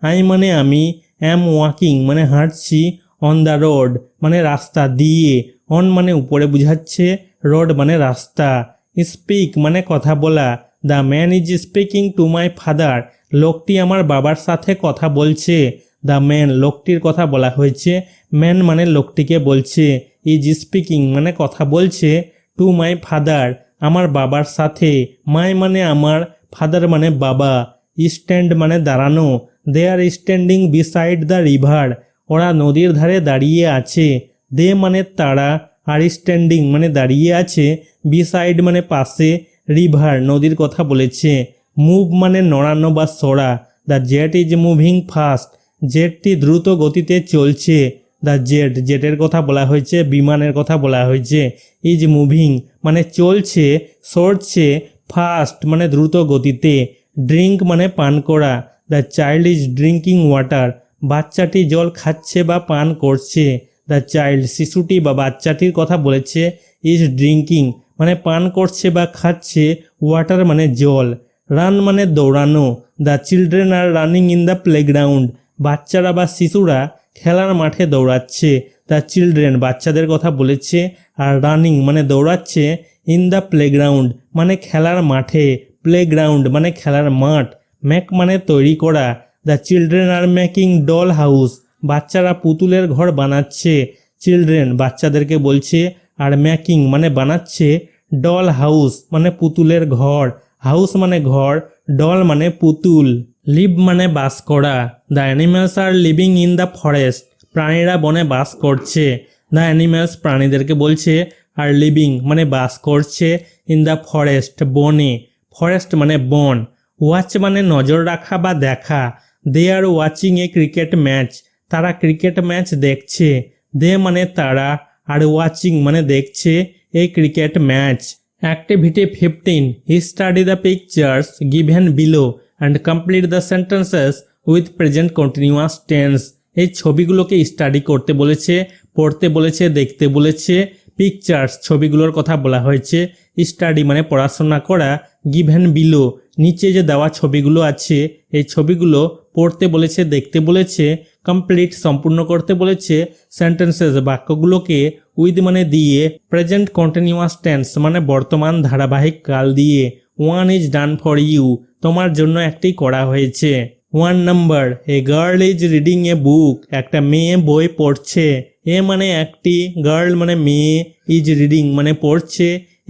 আই মানে আমি, অ্যাম ওয়াকিং মানে হাঁটছি, অন দ্য রোড মানে রাস্তা দিয়ে, অন মানে উপরে বুঝাচ্ছে, রোড মানে রাস্তা। স্পিক মানে কথা বলা, the man is speaking to my father, লোকটি আমার বাবার সাথে কথা বলছে। দ্য ম্যান লোকটির কথা বলা হয়েছে, ম্যান মানে লোকটিকে বলছে, ইজ স্পিকিং মানে কথা বলছে, টু মাই ফাদার আমার বাবার সাথে, মাই মানে আমার, ফাদার মানে বাবা। স্ট্যান্ড মানে দাঁড়ানো, দে আর স্ট্যান্ডিং বিসাইড দ্য রিভার, ওরা নদীর ধারে দাঁড়িয়ে আছে। দে মানে তারা, আর স্ট্যান্ডিং মানে দাঁড়িয়ে আছে, বিসাইড মানে পাশে, রিভার নদীর কথা বলেছে। মুভ মানে নড়ানো বা সরা, the jet is moving fast, জেটটি দ্রুত গতিতে চলছে। দ্য জেট জেটের কথা বলা হয়েছে, বিমানের কথা বলা হয়েছে। ইজ মুভিং মানে চলছে, সরছে, ফাস্ট মানে দ্রুত গতিতে। ড্রিঙ্ক মানে পান করা, the child is drinking water, বাচ্চাটি জল খাচ্ছে বা পান করছে। দ্য চাইল্ড শিশুটি বা বাচ্চাটির কথা বলেছে, ইজ ড্রিঙ্কিং মানে পান করছে বা খাচ্ছে, ওয়াটার মানে জল। রান মানে দৌড়ানো, the children are running in the playground, বাচ্চারা বা শিশুরা খেলার মাঠে দৌড়াচ্ছে। দ্য চিলড্রেন বাচ্চাদের কথা বলেছে, আর রানিং মানে দৌড়াচ্ছে, ইন দ্য প্লেগ্রাউন্ড মানে খেলার মাঠে, প্লেগ্রাউন্ড মানে খেলার মাঠ। মেক মানে তৈরি করা, the children are making doll house, বাচ্চারা পুতুলের ঘর বানাচ্ছে। চিলড্রেন বাচ্চাদেরকে বলছে, আর মেকিং মানে বানাচ্ছে, ডল হাউস মানে পুতুলের ঘর, হাউস মানে ঘর, ডল মানে পুতুল। লিভ মানে বাস করা, the animals are living in the forest, প্রাণীরা বনে বাস করছে। দ্য অ্যানিমালস প্রাণীদেরকে বলছে, আর লিভিং মানে বাস করছে, ইন দ্য ফরেস্ট বনে, ফরেস্ট মানে বন। ওয়াচ মানে নজর রাখা বা দেখা, they are watching a cricket match, তারা ক্রিকেট ম্যাচ দেখছে। দে মানে তারা, আর ওয়াচিং মানে দেখছে, a cricket match. Activity 15, study the pictures given below and complete the sentences with present continuous tense, এই ছবিগুলোকে স্টাডি করতে বলেছে, পড়তে বলেছে, দেখতে বলেছে। পিকচার্স ছবিগুলোর কথা বলা হয়েছে, স্টাডি মানে পড়াশোনা করা, গিভেন বিলো নিচে যে দেওয়া ছবিগুলো আছে এই ছবিগুলো পড়তে বলেছে, দেখতে বলেছে। কমপ্লিট সম্পূর্ণ করতে বলেছে, সেন্টেন্সেস বাক্যগুলোকে, উইথ মানে দিয়ে, প্রেজেন্ট কন্টিনিউয়াস টেন্স মানে বর্তমান ধারাবাহিক কাল দিয়ে। One is done for you, তোমার জন্য একটি করা হয়েছে। 1 number, a girl is reading a book, একটা মেয়ে বই পড়ছে। এ মানে একটি, গার্ল মানে মেয়ে, ইজ রিডিং মানে পড়ছে,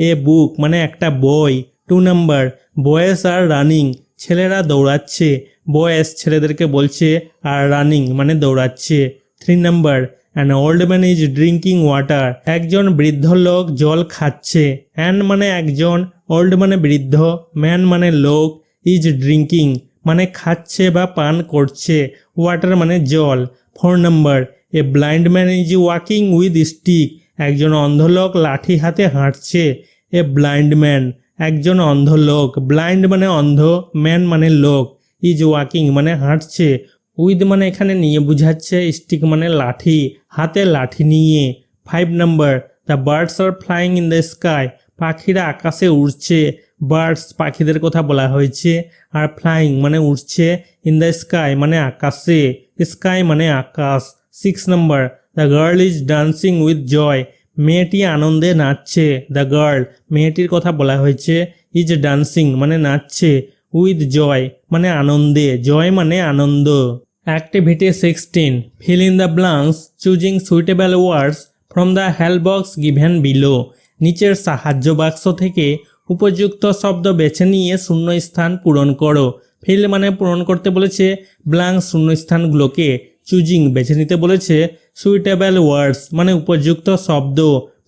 এ বুক মানে একটা বই। 2 নাম্বার, বয়েজ আর রানিং, ছেলেরা দৌড়াচ্ছে। বয়েজ ছেলেদেরকে বলছে, আর রানিং মানে দৌড়াচ্ছে। 3 number, an old man is drinking water, একজন বৃদ্ধ লোক জল খাচ্ছে। অ্যান মানে একজন, ওল্ড মানে বৃদ্ধ, ম্যান মানে লোক, ইজ ড্রিঙ্কিং মানে খাচ্ছে বা পান করছে, ওয়াটার মানে জল। 4 number, a blind man is walking with stick, একজন অন্ধ লোক লাঠি হাতে হাঁটছে। এ ব্লাইন্ড ম্যান একজন অন্ধ লোক, ব্লাইন্ড মানে অন্ধ, ম্যান মানে লোক, ইজ ওয়াকিং মানে হাঁটছে, উইথ মানে এখানে নিয়ে বুঝাচ্ছে, স্টিক মানে লাঠি, হাতে লাঠি নিয়ে। 5 number, the birds are flying in the sky, পাখিরা আকাশে উড়ছে। বার্ডস পাখিদের কথা বলা হয়েছে, আর ফ্লাইং মানে উড়ছে, ইন দ্য স্কাই মানে আকাশে, স্কাই মানে আকাশ। 6 number, the girl is dancing with joy, মেয়েটি আনন্দে নাচছে। দ্য গার্ল মেয়েটির কথা বলা হয়েছে, ইজ ডান্সিং মানে নাচছে, উইথ জয় মানে আনন্দে, জয় মানে আনন্দ। Activity 16, fill in the blanks choosing suitable words from the help box given below, নিচের সাহায্য বাক্স থেকে উপযুক্ত শব্দ বেছে নিয়ে শূন্যস্থান পূরণ করো। ফিল মানে পূরণ করতে বলেছে, ব্ল্যাঙ্ক শূন্যস্থানগুলোকে, চুজিং বেছে নিতে বলেছে, সুইটেবল ওয়ার্ডস মানে উপযুক্ত শব্দ,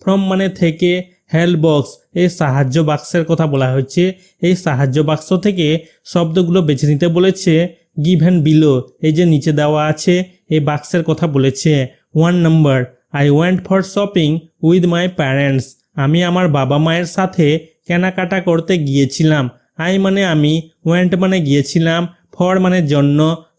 ফ্রম মানে থেকে, হেল্প বক্স এই সাহায্য বাক্সের কথা বলা হয়েছে, এই সাহায্য বাক্স থেকে শব্দগুলো বেছে নিতে বলেছে। গিভেন বিলো এই যে নিচে দেওয়া আছে এই বাক্সের কথা বলেছে। 1 number, I went for shopping with my parents, আমি আমার বাবা মায়ের সাথে কেনাকাটা করতে গিয়েছিলাম। আই মানে আমি, ওয়েন্ট মানে গিয়েছিলাম, ফর মানে জন্য,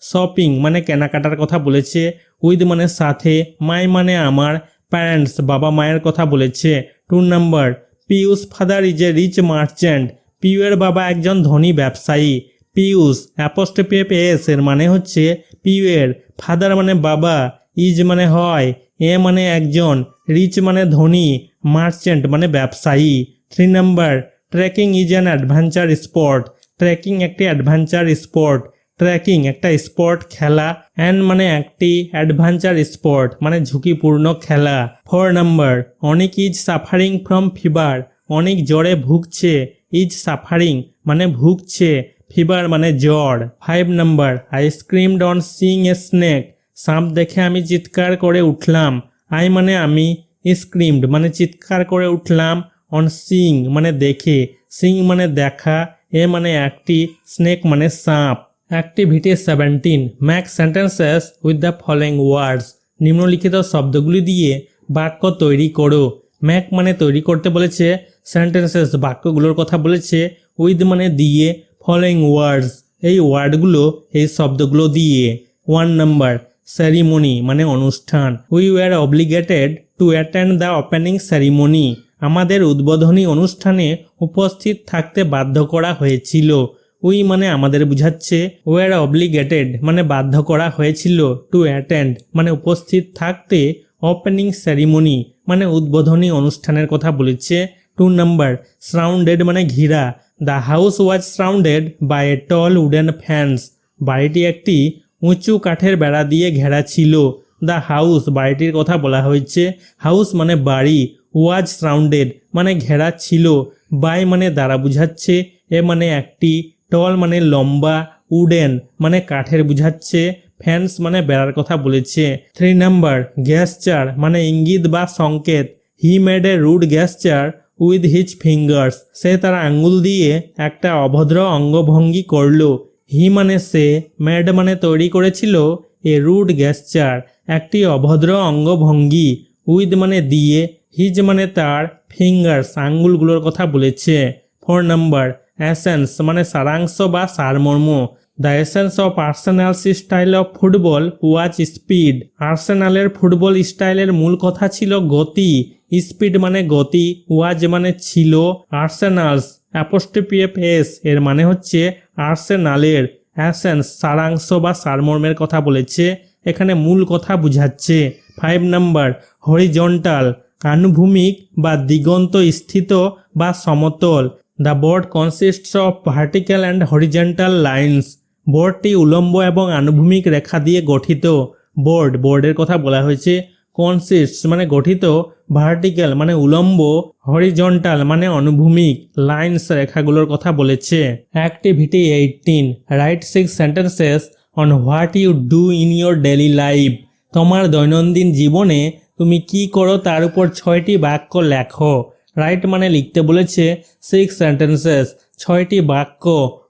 শপিং মানে কেনাকাটার কথা বলেছে, উইথ মানে সাথে, মাই মানে আমার, প্যারেন্টস বাবা মায়ের কথা বলেছে। 2 number, Piu's father is a rich merchant, পিউয়ের বাবা একজন ধনী ব্যবসায়ী। পিউস অ্যাপোস্ট্রোফি এস এর মানে হচ্ছে পিউয়ের, ফাদার মানে বাবা, ইজ মানে হয়, এ মানে একজন, রিচ মানে ধনী, মার্চেন্ট মানে ব্যবসায়ী। 3 number, trekking is an adventure sport, trekking একটি অ্যাডভেঞ্চার স্পোর্ট, ট্রেকিং একটা স্পোর্ট খেলা, অ্যান মানে একটি, অ্যাডভেঞ্চার স্পোর্ট মানে ঝুঁকিপূর্ণ খেলা। 4 number, Anik is suffering from fever, অনেক জ্বরে ভুগছে, ইজ সাফারিং মানে ভুগছে, ফিভার মানে জ্বর। 5 number, I screamed on seeing a snake, সাপ দেখে আমি চিৎকার করে উঠলাম। আই মানে আমি, স্ক্রিমড মানে চিৎকার করে উঠলাম, অন সিইং মানে দেখে, সিং মানে দেখা, এ মানে একটি, স্নেক মানে সাপ। Activity 17, make sentences with the following words, নিম্নলিখিত শব্দগুলি দিয়ে বাক্য তৈরি করো। মেক মানে তৈরি করতে বলেছে, সেন্টেন্সেস বাক্যগুলোর কথা বলেছে, উইথ মানে দিয়ে, ফলোয়িং ওয়ার্ডস, এই ওয়ার্ডগুলো এই শব্দগুলো দিয়ে। 1 নাম্বার সেরিমনি মানে অনুষ্ঠান। We were obligated to attend the opening ceremony, আমাদের উদ্বোধনী অনুষ্ঠানে উপস্থিত থাকতে বাধ্য করা হয়েছিল। উই মানে আমাদের বুঝাচ্ছে, ওয়ার অব্লিগেটেড মানে বাধ্য করা হয়েছিল, টু অ্যাটেন্ড মানে উপস্থিত থাকতে, ওপেনিং সেরিমনি মানে উদ্বোধনী অনুষ্ঠানের কথা বলেছে। 2 নাম্বার সারাউন্ডেড মানে ঘিরা। The house was surrounded by a tall wooden fence, বাড়িটি একটি উঁচু কাঠের বেড়া দিয়ে ঘেরা ছিল। দ্য হাউস বাড়িটির কথা বলা হয়েছে, হাউস মানে বাড়ি, ওয়াজ সারাউন্ডেড মানে ঘেরা ছিল, বাই মানে দ্বারা বুঝাচ্ছে, এ মানে একটি, টল মানে লম্বা, উডেন মানে কাঠের বুঝাচ্ছে, ফ্যান্স মানে বেড়ার কথা বলেছে। 3 নাম্বার গ্যাসচার মানে ইঙ্গিত বা সংকেত। He made a rude gesture with his fingers, সে তার আঙ্গুল দিয়ে একটা অভদ্র অঙ্গভঙ্গি করলো। হি মানে সে, মেড মানে তৈরি করেছিল, এ রুড গ্যাসচার একটি অভদ্র অঙ্গভঙ্গি, উইথ মানে দিয়ে, হিজ মানে তার, ফিঙ্গার্স আঙ্গুলগুলোর কথা বলেছে। 4 নাম্বার এসেন্স মানে সারাংশ বা সারমর্ম। The essence of Arsenal's style of football was speed, আর্সেনালের ফুটবল স্টাইলের মূল কথা ছিল গতি। স্পিড মানে গতি, ওয়াজ মানে ছিল, আর্সেনালস অ্যাপোস্ট্রোফি এর মানে হচ্ছে আর্সেনালের, অ্যাসেন্স সারাংশ বা সারমর্মের কথা বলেছে, এখানে মূল কথা বুঝাচ্ছে। 5 নাম্বার হরিজন্টাল আনুভূমিক বা দিগন্ত স্থিত বা সমতল। The board consists of vertical and horizontal lines, বোর্ডটি উলম্ব এবং আনুভূমিক রেখা দিয়ে গঠিত। বোর্ডের কথা বলা হয়েছে। কনসিস্টস মানে গঠিত, ভার্টিক্যাল মানে উলম্ব, হরিজন্টাল মানে অনুভূমিক, লাইন্স রেখাগুলোর কথা বলেছে। Activity 18 write 6 sentences on what you do in your daily life, তোমার দৈনন্দিন জীবনে তুমি কি করো তার উপর 6টি বাক্য লেখো। রাইট মানে লিখতে বলেছে 6 সেন্টেন্সেস 6টি বাক্য,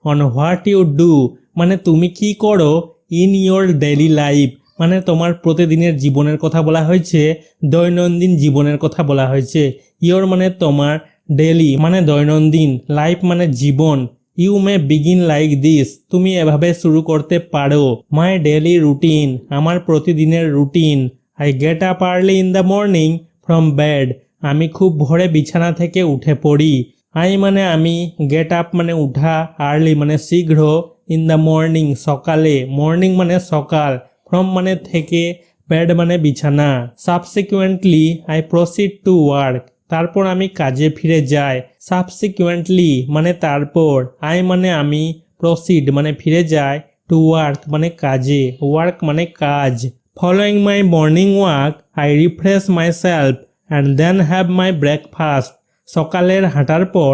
অন হোয়াট ইউ ডু মানে তুমি কি করো, ইন ইয়োর ডেইলি লাইফ মানে তোমার প্রতিদিনের জীবনের কথা বলা হয়েছে, দৈনন্দিন জীবনের কথা বলা হয়েছে। ইয়োর মানে তোমার, ডেইলি মানে দৈনন্দিন, লাইফ মানে জীবন। You may begin like this, তুমি এভাবে শুরু করতে পারো। মাই ডেইলি রুটিন, আমার প্রতিদিনের routine. I get up early in the morning from bed, আমি খুব ভোরে বিছানা থেকে উঠে পড়ি। আই মানে আমি, গেট আপ মানে উঠা, আর্লি মানে শীঘ্র, ইন দ্য মর্নিং সকালে, মর্নিং মানে সকাল, ফ্রম মানে থেকে, বেড মানে বিছানা। Subsequently I proceed to work, তারপর আমি কাজে ফিরে যাই। সাবসিকুয়েন্টলি মানে তারপর, আই মানে আমি, প্রসিড মানে ফিরে যায়, টু ওয়ার্ক মানে কাজে, ওয়ার্ক মানে কাজ। Following my morning walk I refresh myself and then have my breakfast, সকালের হাঁটার পর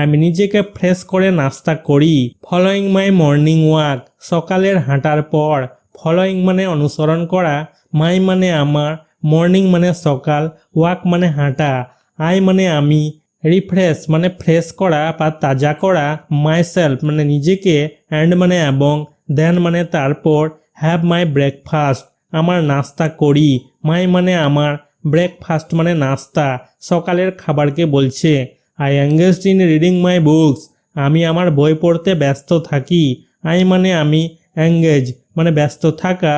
আমি নিজেকে ফ্রেশ করে নাস্তা করি। ফলোয়িং মাই মর্নিং ওয়াক সকালের হাঁটার পর, ফলোয়িং মানে অনুসরণ করা, মাই মানে আমার, মর্নিং মানে সকাল, ওয়াক মানে হাঁটা, আই মানে আমি, রিফ্রেশ মানে ফ্রেশ করা বা তাজা করা, মাই সেলফ মানে নিজেকে, অ্যান্ড মানে এবং, দেন মানে তারপর, হ্যাভ মাই ব্রেকফাস্ট আমার নাস্তা করি। মাই মানে আমার, ব্রেকফাস্ট মানে নাস্তা, সকালের খাবারকে বলছে। I engaged in reading my books, আমি আমার বই পড়তে ব্যস্ত থাকি। আই মানে আমি, এঙ্গেজ মানে ব্যস্ত থাকা,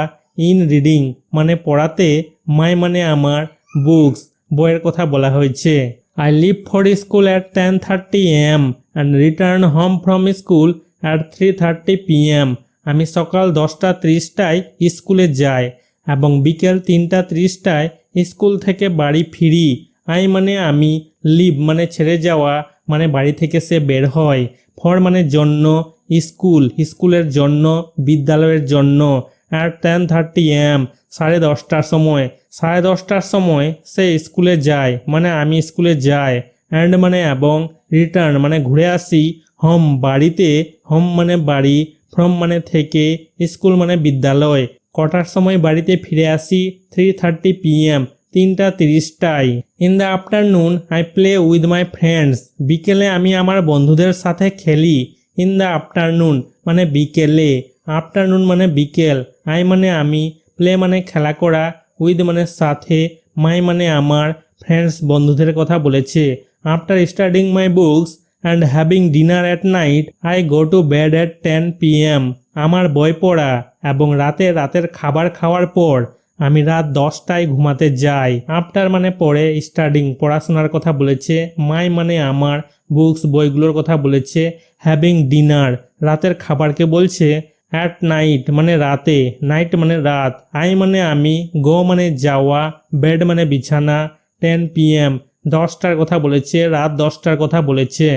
ইন রিডিং মানে পড়াতে, মাই মানে আমার, বুকস বইয়ের কথা বলা হয়েছে। I leave for school at 10:30 AM and return home from school at 3:30 PM, আমি সকাল 10:30টায় স্কুলে যাই এবং বিকেল 3:30টায় স্কুল থেকে বাড়ি ফিরি। আই মানে আমি, লিভ মানে ছেড়ে যাওয়া মানে বাড়ি থেকে সে বের হয়, ফর মানে জন্য, স্কুলের জন্য, বিদ্যালয়ের জন্য, অ্যাট 10:30 AM 10:30টার সময়, 10:30টার সময় সে স্কুলে যায় মানে আমি স্কুলে যাই, অ্যান্ড মানে এবং, রিটার্ন মানে ঘুরে আসি, হোম বাড়িতে, হোম মানে বাড়ি, ফ্রম মানে থেকে, স্কুল মানে বিদ্যালয়, কটার সময় বাড়িতে ফিরে আসি, 3:30 PM 3:30টায়। In the afternoon I play with my friends, বিকেলে আমি আমার বন্ধুদের সাথে খেলি। ইন দ্য আফটারনুন মানে বিকেলে, আফটারনুন মানে বিকেল, আই মানে আমি, প্লে মানে খেলা করা, উইথ মানে সাথে, মাই মানে আমার, ফ্রেন্ডস বন্ধুদের কথা বলেছে। After studying my books and having dinner at night I go to bed at 10 PM। আমার বই পড়া এবং রাতের খাবার খাওয়ার পর আমি রাত 10টায় ঘুমাতে যাই। আফটার মানে পরে, স্টাডিং পড়াশোনার কথা বলেছে, মাই মানে আমার, বুকস বইগুলোর কথা বলেছে, হ্যাভিং ডিনার রাতের খাবারকে বলছে, অ্যাট নাইট মানে রাতে, নাইট মানে রাত, আই মানে আমি, গো মানে যাওয়া, বেড মানে বিছানা, 10 PM 10টার কথা বলেছে, রাত 10টার কথা বলেছে।